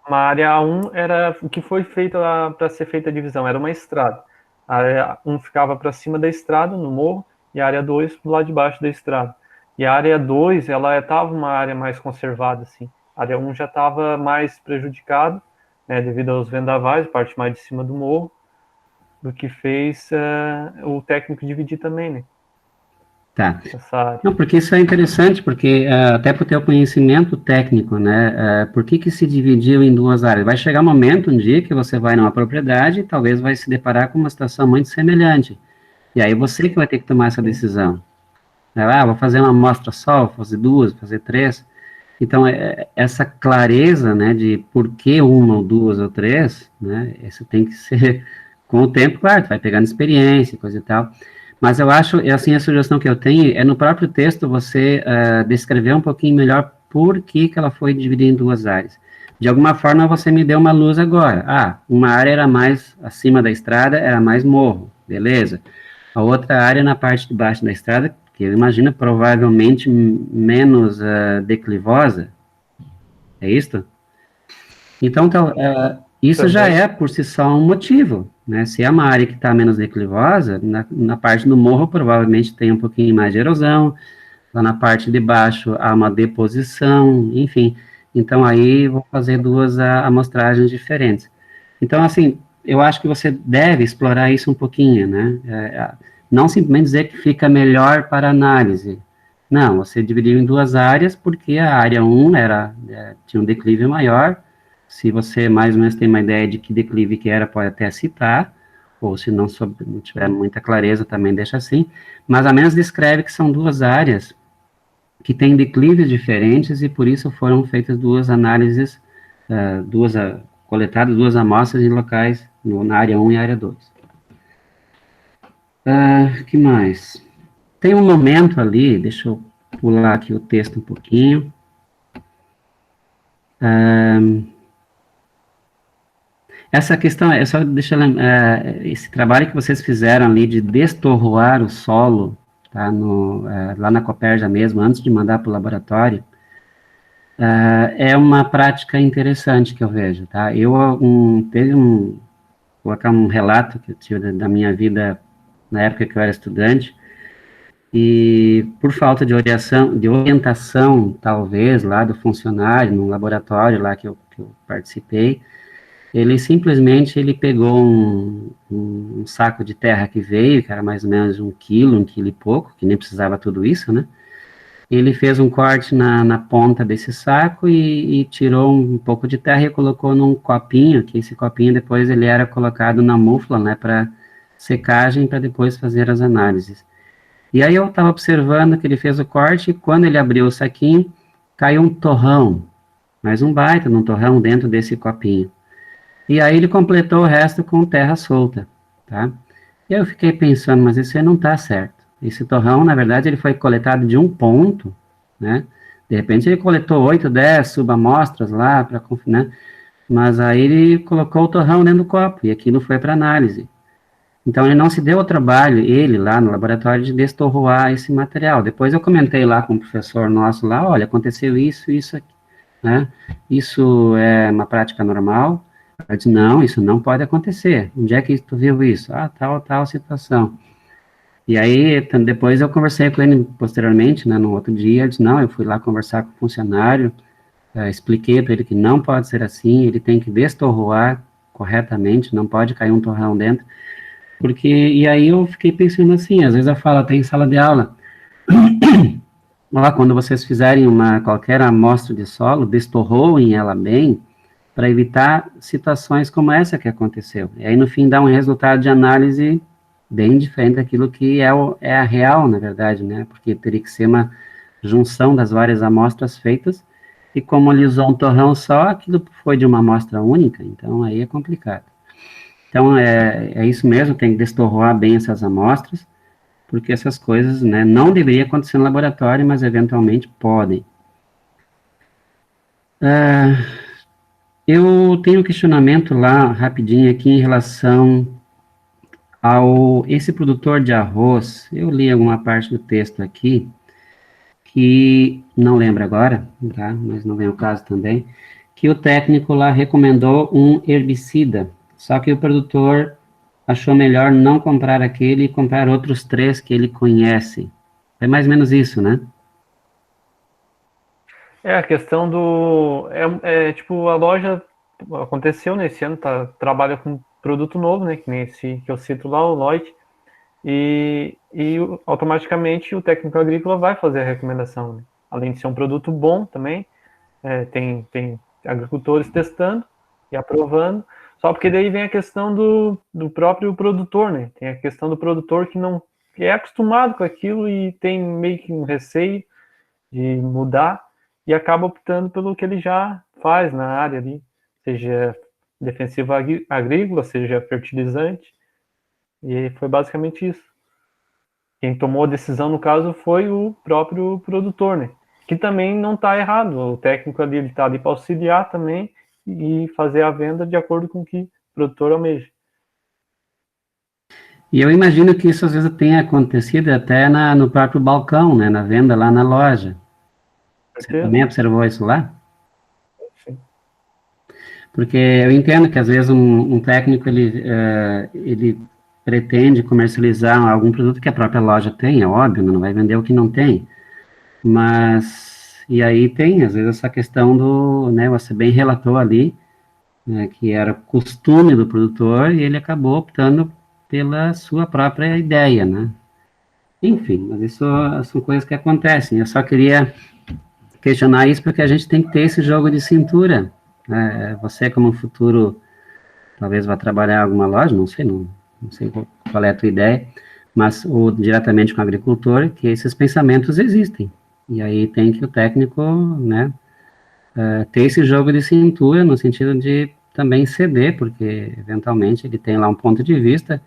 uma área 1 era o que foi feito para ser feita a divisão, era uma estrada. A área 1 ficava para cima da estrada, no morro, e a área 2 do lado de baixo da estrada. E a área 2, ela estava uma área mais conservada, assim. A área 1 já estava mais prejudicada, né, devido aos vendavais, parte mais de cima do morro, do que fez o técnico dividir também, né? Tá. essa área. Não, porque isso é interessante, porque até para o teu conhecimento técnico, né? Por que se dividiu em duas áreas? Vai chegar um momento, um dia, que você vai numa propriedade e talvez vai se deparar com uma situação muito semelhante. E aí você que vai ter que tomar essa decisão. Vou fazer uma amostra só, vou fazer duas, vou fazer três. Então, essa clareza, né, de por que uma ou duas ou três, né, isso tem que ser, com o tempo, claro, tu vai pegando experiência, coisa e tal. Mas eu acho, assim, a sugestão que eu tenho é no próprio texto você descrever um pouquinho melhor por que ela foi dividida em duas áreas. De alguma forma, você me deu uma luz agora. Uma área era mais acima da estrada, era mais morro, beleza. A outra área na parte de baixo da estrada, que eu imagino provavelmente menos declivosa, é isso? Então, isso já Também. é por si só um motivo, né? Se é uma área que está menos declivosa, na parte do morro provavelmente tem um pouquinho mais de erosão, lá na parte de baixo há uma deposição, enfim. Então, aí vou fazer duas amostragens diferentes. Então, assim, eu acho que você deve explorar isso um pouquinho, né? Não simplesmente dizer que fica melhor para análise. Não, você dividiu em duas áreas, porque a área 1 tinha um declive maior. Se você mais ou menos tem uma ideia de que declive que era, pode até citar, ou se não tiver muita clareza, também deixa assim. Mas ao menos descreve que são duas áreas que têm declives diferentes e por isso foram feitas duas análises, coletadas duas amostras em locais, na área 1 e área 2. Que mais? Tem um momento ali, deixa eu pular aqui o texto um pouquinho. Essa questão, só deixa eu lembrar, esse trabalho que vocês fizeram ali de destorroar o solo, tá, lá na Copérgia mesmo, antes de mandar para o laboratório, é uma prática interessante que eu vejo, tá? Vou colocar um relato que eu tive da minha vida na época que eu era estudante, e por falta de orientação, talvez, lá do funcionário, no laboratório lá que eu participei, ele simplesmente pegou um saco de terra que veio, que era mais ou menos 1 quilo e pouco, que nem precisava tudo isso, né? Ele fez um corte na ponta desse saco e tirou um pouco de terra e colocou num copinho, que esse copinho depois ele era colocado na mufla, né, para secagem, para depois fazer as análises. E aí eu estava observando que ele fez o corte e quando ele abriu o saquinho, caiu um torrão, mais um baita de um torrão dentro desse copinho. E aí ele completou o resto com terra solta, tá? E eu fiquei pensando, mas isso aí não está certo. Esse torrão, na verdade, ele foi coletado de um ponto, né? De repente ele coletou 8, 10 subamostras lá, né? Mas aí ele colocou o torrão dentro do copo e aquilo foi para análise. Então ele não se deu ao trabalho, ele lá no laboratório, de destorroar esse material. Depois eu comentei lá com o professor nosso lá, olha, aconteceu isso aqui, né? Isso é uma prática normal? Eu disse, não, isso não pode acontecer. Onde é que tu viu isso? Tal situação. E aí, depois eu conversei com ele posteriormente, né, no outro dia, ele disse, não, eu fui lá conversar com o funcionário, expliquei para ele que não pode ser assim, ele tem que destorroar corretamente, não pode cair um torrão dentro, e aí eu fiquei pensando assim, às vezes eu falo até em sala de aula, quando vocês fizerem qualquer amostra de solo, destorroem ela bem, para evitar situações como essa que aconteceu. E aí, no fim, dá um resultado de análise bem diferente daquilo que é a real, na verdade, né? Porque teria que ser uma junção das várias amostras feitas, e como ele usou um torrão só, aquilo foi de uma amostra única, então aí é complicado. Então, é isso mesmo, tem que destorroar bem essas amostras, porque essas coisas, né, não deveriam acontecer no laboratório, mas eventualmente podem. Eu tenho um questionamento lá, rapidinho aqui, em relação esse produtor de arroz. Eu li alguma parte do texto aqui, que não lembro agora, tá? Mas não vem ao caso também, que o técnico lá recomendou um herbicida, só que o produtor achou melhor não comprar aquele e comprar outros 3 que ele conhece. É mais ou menos isso, né? A questão do... tipo, a loja aconteceu nesse ano, trabalha com produto novo, né, que nem esse que eu cito lá, o Lloyd. automaticamente o técnico agrícola vai fazer a recomendação, né? Além de ser um produto bom também, tem agricultores testando e aprovando, só porque daí vem a questão do próprio produtor, né? Tem a questão do produtor que é acostumado com aquilo e tem meio que um receio de mudar e acaba optando pelo que ele já faz na área ali, seja defensivo agrícola, seja fertilizante, e foi basicamente isso. Quem tomou a decisão, no caso, foi o próprio produtor, né? Que também não está errado. O técnico ali, ele está ali para auxiliar também e fazer a venda de acordo com o que o produtor almeja. E eu imagino que isso às vezes tenha acontecido até no próprio balcão, né, na venda lá na loja. Você também observou isso lá? Sim. Porque eu entendo que às vezes um técnico, ele pretende comercializar algum produto que a própria loja tem, é óbvio, não vai vender o que não tem. Mas, e aí tem, às vezes, essa questão né, você bem relatou ali, né, que era costume do produtor e ele acabou optando pela sua própria ideia, né? Enfim, mas isso são coisas que acontecem. Eu só queria questionar isso porque a gente tem que ter esse jogo de cintura. Você, como futuro, talvez vá trabalhar em alguma loja, não sei qual é a tua ideia, mas ou diretamente com o agricultor, que esses pensamentos existem. E aí tem que o técnico, né, ter esse jogo de cintura no sentido de também ceder, porque eventualmente ele tem lá um ponto de vista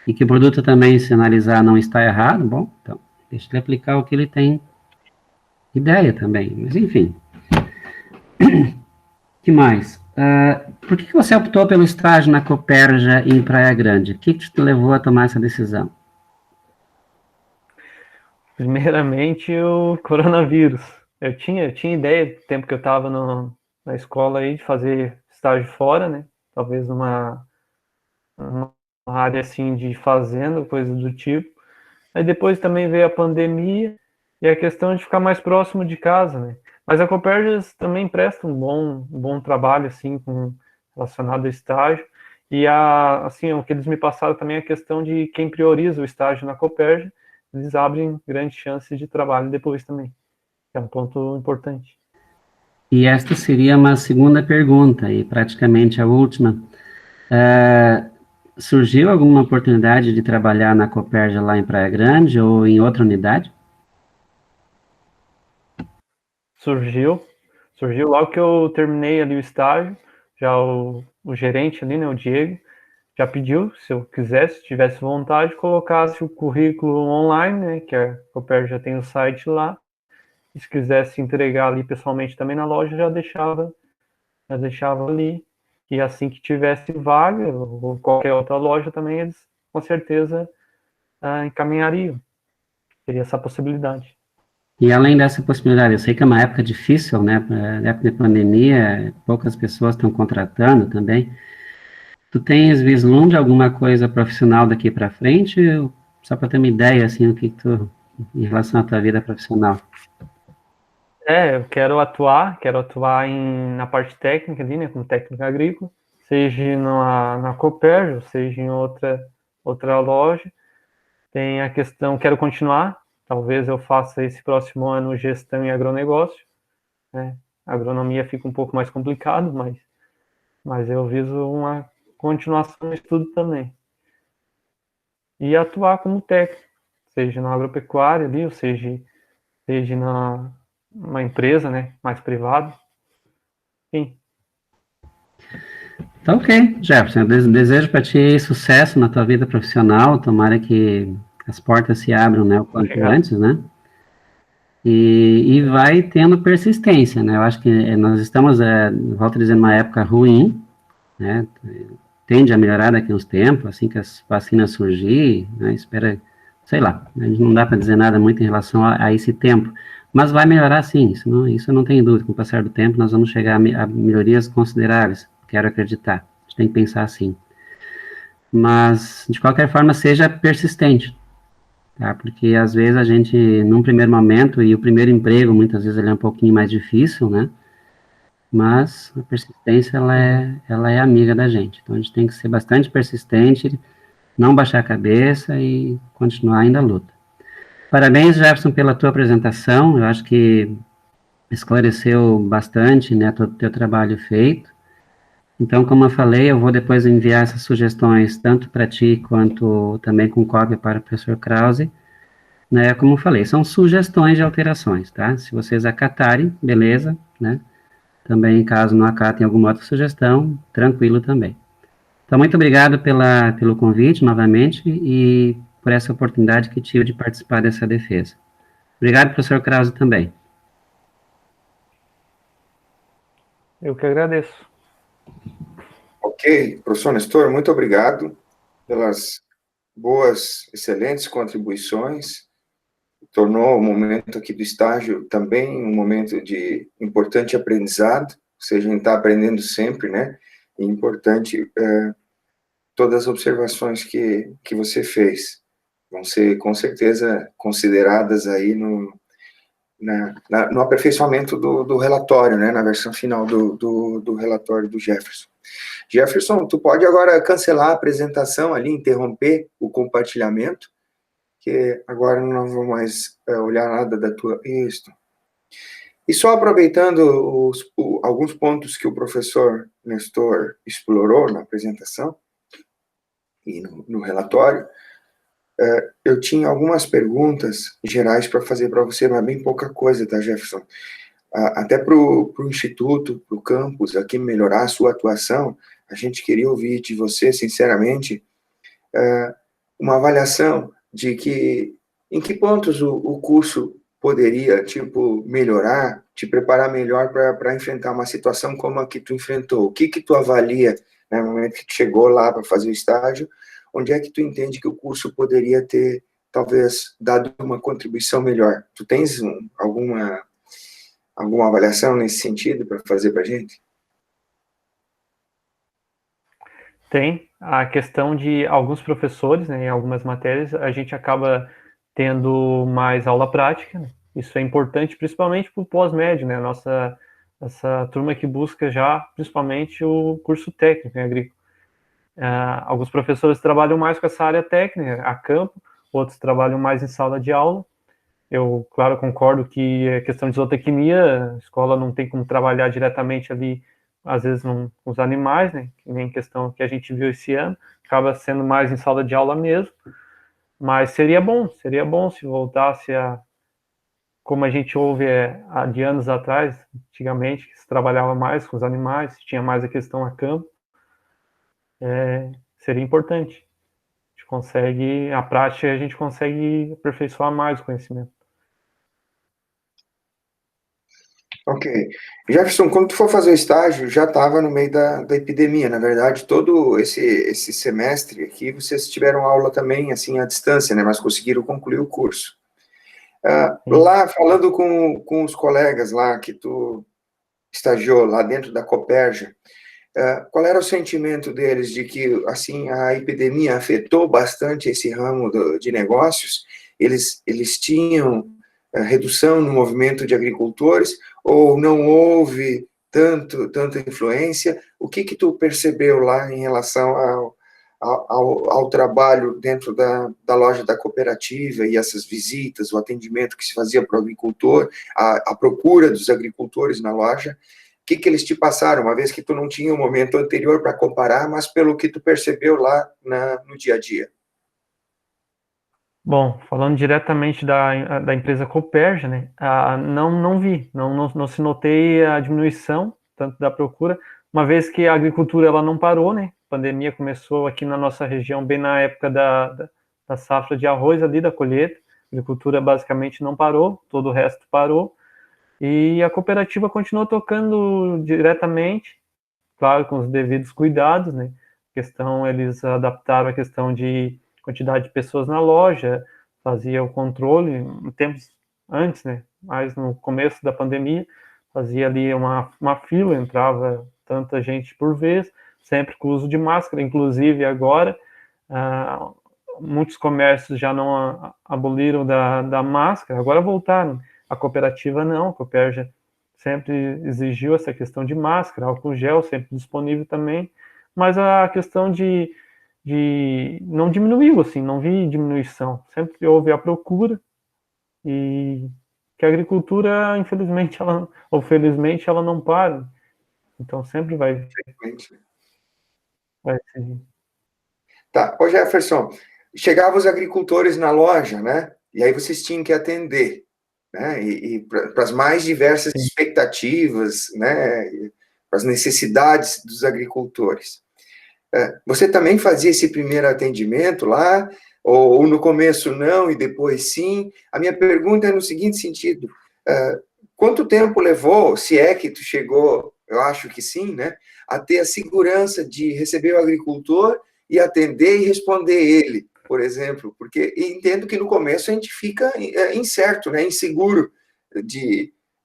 e que o produto também, se analisar, não está errado, bom, então deixa ele aplicar o que ele tem ideia também. Mas enfim. Que mais? Por que você optou pelo estágio na Copérgia em Praia Grande? O que te levou a tomar essa decisão? Primeiramente, o coronavírus. Eu tinha ideia, do tempo que eu estava na escola aí, de fazer estágio fora, né? Talvez uma área assim de fazenda, coisa do tipo. Aí depois também veio a pandemia e a questão de ficar mais próximo de casa, né? Mas a Copérgias também presta um bom trabalho, assim, relacionado ao estágio. E, assim, o que eles me passaram também é a questão de quem prioriza o estágio na Copérgia, eles abrem grandes chances de trabalho depois também. Que é um ponto importante. E esta seria uma segunda pergunta, e praticamente a última. Surgiu alguma oportunidade de trabalhar na Copérgia lá em Praia Grande ou em outra unidade? Surgiu logo que eu terminei ali o estágio, já o gerente ali, né, o Diego, já pediu, se eu quisesse, tivesse vontade, colocasse o currículo online, né, que a Copérgia já tem o site lá, e se quisesse entregar ali pessoalmente também na loja, já deixava ali, e assim que tivesse vaga, ou qualquer outra loja também, eles com certeza encaminhariam, teria essa possibilidade. E além dessa possibilidade, eu sei que é uma época difícil, né, época de pandemia, poucas pessoas estão contratando também. Tu tens vislumbre de alguma coisa profissional daqui para frente? Só para ter uma ideia, assim, em relação à tua vida profissional. Eu quero atuar na parte técnica ali, né, como técnico agrícola, seja na Copérgia, seja em outra loja. Tem a questão, quero continuar, talvez eu faça esse próximo ano gestão em agronegócio, né? A agronomia fica um pouco mais complicado, mas eu viso uma continuação no estudo também. E atuar como técnico, seja na agropecuária ali, ou seja numa empresa, né, mais privada. Sim. Tá ok, Jefferson, eu desejo para ti sucesso na tua vida profissional, tomara que as portas se abram, né, o quanto antes, né? E vai tendo persistência, né? Eu acho que nós estamos, volto a dizer, numa época ruim, né? Tende a melhorar daqui a uns tempos, assim que as vacinas surgir, né? Espera, sei lá, a gente não dá para dizer nada muito em relação a esse tempo, mas vai melhorar sim, isso não tem dúvida, com o passar do tempo nós vamos chegar a melhorias consideráveis, quero acreditar, a gente tem que pensar assim. Mas, de qualquer forma, seja persistente, tá? Porque às vezes a gente, num primeiro momento, e o primeiro emprego, muitas vezes ele é um pouquinho mais difícil, né? Mas a persistência, ela é amiga da gente. Então, a gente tem que ser bastante persistente não baixar a cabeça e continuar ainda a luta. Parabéns, Jefferson, pela tua apresentação, eu acho que esclareceu bastante, né, todo o teu trabalho feito. Então, como eu falei, eu vou depois enviar essas sugestões tanto para ti quanto também com cópia para o professor Krause, né, como eu falei, são sugestões de alterações, tá? Se vocês acatarem, beleza, né? Também, caso não acatem alguma outra sugestão, tranquilo também. Então, muito obrigado pelo convite, novamente, e por essa oportunidade que tive de participar dessa defesa. Obrigado, professor Krause, também. Eu que agradeço. Ok, professor Nestor, muito obrigado pelas boas, excelentes contribuições. Tornou o momento aqui do estágio também um momento de importante aprendizado, ou seja, a gente está aprendendo sempre, né? E importante todas as observações que você fez vão ser, com certeza, consideradas aí no aperfeiçoamento do relatório, né? Na versão final do relatório do Jefferson. Jefferson, tu pode agora cancelar a apresentação ali, interromper o compartilhamento, que agora não vou mais olhar nada da tua... Isso. E só aproveitando alguns pontos que o professor Nestor explorou na apresentação e no relatório, eu tinha algumas perguntas gerais para fazer para você, mas bem pouca coisa, tá, Jefferson? Até para o Instituto, para o campus, aqui melhorar a sua atuação, a gente queria ouvir de você, sinceramente, uma avaliação de em que pontos o curso poderia, tipo, melhorar, te preparar melhor para enfrentar uma situação como a que tu enfrentou. O que tu avalia, né, no momento que tu chegou lá para fazer o estágio, onde é que tu entende que o curso poderia ter, talvez, dado uma contribuição melhor? Tu tens alguma avaliação nesse sentido para fazer para a gente? Tem a questão de alguns professores, né, em algumas matérias, a gente acaba tendo mais aula prática, né? Isso é importante, principalmente para o pós-médio, né? Essa turma que busca já, principalmente, o curso técnico em agrícola. Alguns professores trabalham mais com essa área técnica, a campo, outros trabalham mais em sala de aula. Eu, claro, concordo que a questão de zootecnia, a escola não tem como trabalhar diretamente ali, às vezes, com os animais, né? Que nem questão que a gente viu esse ano, acaba sendo mais em sala de aula mesmo. Mas seria bom se voltasse como a gente ouve de anos atrás, antigamente, que se trabalhava mais com os animais, tinha mais a questão a campo, seria importante. A prática a gente consegue aperfeiçoar mais o conhecimento. Ok. Jefferson, quando tu for fazer o estágio, já estava no meio da epidemia. Na verdade, todo esse semestre aqui, vocês tiveram aula também, assim, à distância, né? Mas conseguiram concluir o curso. Lá, falando com os colegas lá que tu estagiou lá dentro da Copérgia, qual era o sentimento deles de que, assim, a epidemia afetou bastante esse ramo de negócios? Eles tinham redução no movimento de agricultores ou não houve tanta influência? O que tu percebeu lá em relação ao trabalho dentro da loja da cooperativa e essas visitas, o atendimento que se fazia para o agricultor, a procura dos agricultores na loja? O que eles te passaram, uma vez que tu não tinha um momento anterior para comparar, mas pelo que tu percebeu lá no dia a dia? Bom, falando diretamente da empresa Copérgia, né, não vi, não se notei a diminuição, tanto da procura, uma vez que a agricultura ela não parou, né, a pandemia começou aqui na nossa região bem na época da safra de arroz ali, da colheita, a agricultura basicamente não parou, todo o resto parou, e a cooperativa continuou tocando diretamente, claro, com os devidos cuidados, né, eles adaptaram a questão de quantidade de pessoas na loja, fazia o controle, tempos antes, né, mas no começo da pandemia, fazia ali uma fila, entrava tanta gente por vez, sempre com o uso de máscara, inclusive agora, muitos comércios já não aboliram da máscara, agora voltaram, a cooperativa não, a Copérgia sempre exigiu essa questão de máscara, álcool gel sempre disponível também, mas a questão de não diminuiu, assim, não vi diminuição. Sempre houve a procura e que a agricultura, infelizmente, ou felizmente, ela não para. Então sempre vai seguir. Tá, ô Jefferson, chegavam os agricultores na loja, né? E aí vocês tinham que atender, né? E para as mais diversas Sim. expectativas, né? Para as necessidades dos agricultores. Você também fazia esse primeiro atendimento lá? Ou no começo não e depois sim? A minha pergunta é no seguinte sentido: quanto tempo levou, se é que tu chegou, eu acho que sim, né? A ter a segurança de receber o agricultor e atender e responder ele, por exemplo, porque entendo que no começo a gente fica incerto, né, inseguro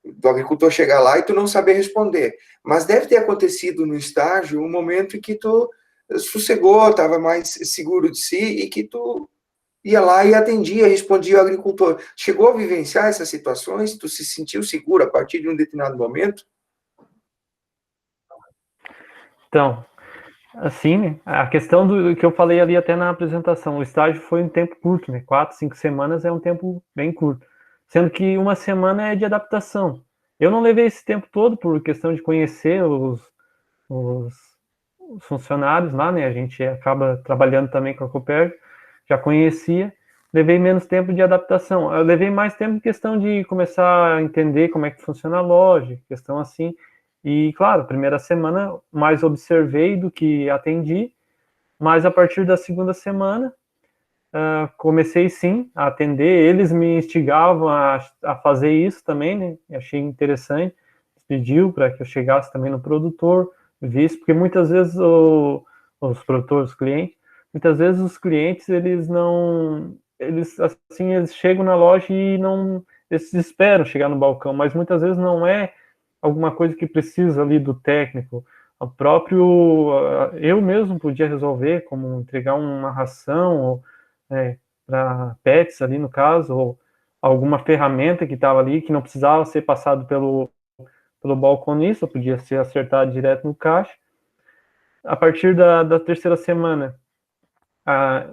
do agricultor chegar lá e tu não saber responder. Mas deve ter acontecido no estágio um momento em que tu sossegou, estava mais seguro de si e que tu ia lá e atendia, respondia ao agricultor. Chegou a vivenciar essas situações? Tu se sentiu seguro a partir de um determinado momento? Então, assim, né, a questão do que eu falei ali até na apresentação, o estágio foi um tempo curto, né? 4, 5 semanas é um tempo bem curto, sendo que uma semana é de adaptação. Eu não levei esse tempo todo por questão de conhecer os funcionários lá, né? A gente acaba trabalhando também com a Copérg, já conhecia, levei menos tempo de adaptação. Eu levei mais tempo em questão de começar a entender como é que funciona a loja, questão assim. E, claro, primeira semana mais observei do que atendi, mas a partir da segunda semana comecei sim a atender. Eles me instigavam a fazer isso também, né? Eu achei interessante. Pediu para que eu chegasse também no produtor, visse, porque muitas vezes os produtores, os clientes, muitas vezes os clientes eles não, eles assim eles chegam na loja e não, eles esperam chegar no balcão, mas muitas vezes não é alguma coisa que precisa ali do técnico. O próprio eu mesmo podia resolver, como entregar uma ração ou para pets ali no caso, ou alguma ferramenta que estava ali que não precisava ser passado pelo balconista, podia ser acertado direto no caixa. A partir da terceira semana,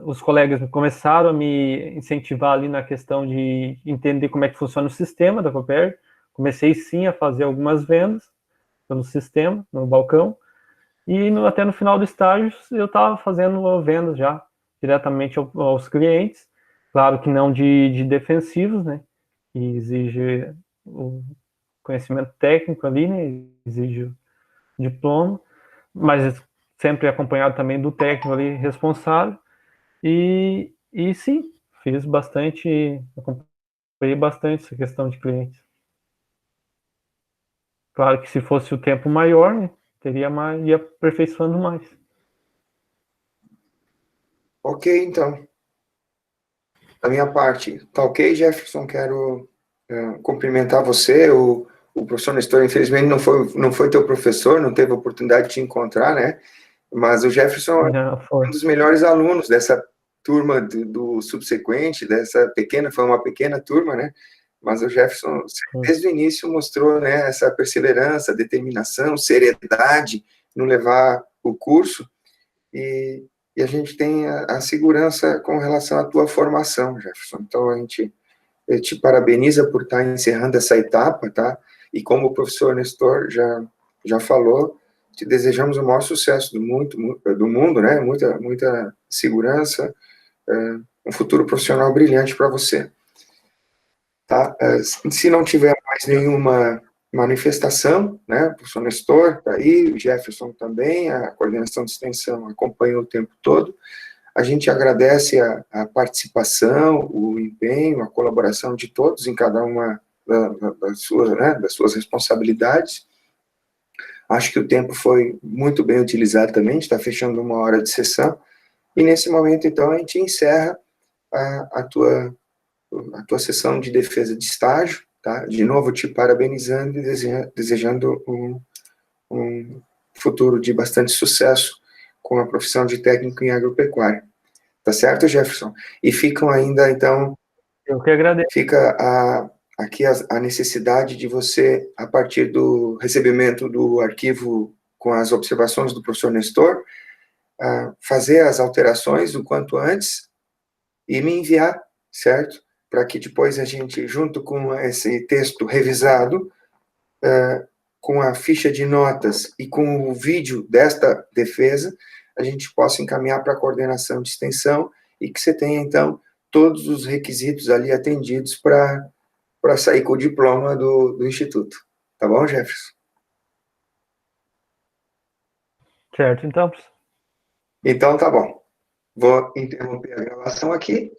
os colegas começaram a me incentivar ali na questão de entender como é que funciona o sistema da Copérg. Comecei sim a fazer algumas vendas pelo sistema, no balcão, e até no final do estágio eu estava fazendo vendas já diretamente aos clientes, claro que não de defensivos, né, que exige o conhecimento técnico ali, né, exige o diploma, mas sempre acompanhado também do técnico ali responsável, e sim, fiz bastante, acompanhei bastante essa questão de clientes. Claro que se fosse o tempo maior, né, teria mais, ia aperfeiçoando mais. Ok, então. Da minha parte, tá ok, Jefferson? Quero cumprimentar você. O professor Nestor, infelizmente, não foi teu professor, não teve a oportunidade de te encontrar, né? Mas o Jefferson é um dos melhores alunos dessa turma do subsequente, foi uma pequena turma, né? Mas o Jefferson, desde o início, mostrou, né, essa perseverança, determinação, seriedade no levar o curso, e a gente tem a segurança com relação à tua formação, Jefferson. Então, a gente te parabeniza por estar encerrando essa etapa, tá? E como o professor Nestor já falou, te desejamos o maior sucesso do mundo, né? Muita segurança, um futuro profissional brilhante para você. Tá? Se não tiver mais nenhuma manifestação, né? O professor Nestor está aí, o Jefferson também, a coordenação de extensão acompanha o tempo todo. A gente agradece a participação, o empenho, a colaboração de todos em cada uma das suas responsabilidades. Acho que o tempo foi muito bem utilizado também, está fechando 1 hora de sessão, e nesse momento, então, a gente encerra a tua sessão de defesa de estágio, tá? De novo, te parabenizando e desejando um futuro de bastante sucesso com a profissão de técnico em agropecuária. Tá certo, Jefferson? E ficam ainda, então... Eu que agradeço. Fica aqui a necessidade de você, a partir do recebimento do arquivo com as observações do professor Nestor, fazer as alterações o quanto antes e me enviar, certo? Para que depois a gente, junto com esse texto revisado, com a ficha de notas e com o vídeo desta defesa, a gente possa encaminhar para a coordenação de extensão e que você tenha, então, todos os requisitos ali atendidos para sair com o diploma do Instituto. Tá bom, Jefferson? Certo, então, professor. Então, tá bom. Vou interromper a gravação aqui.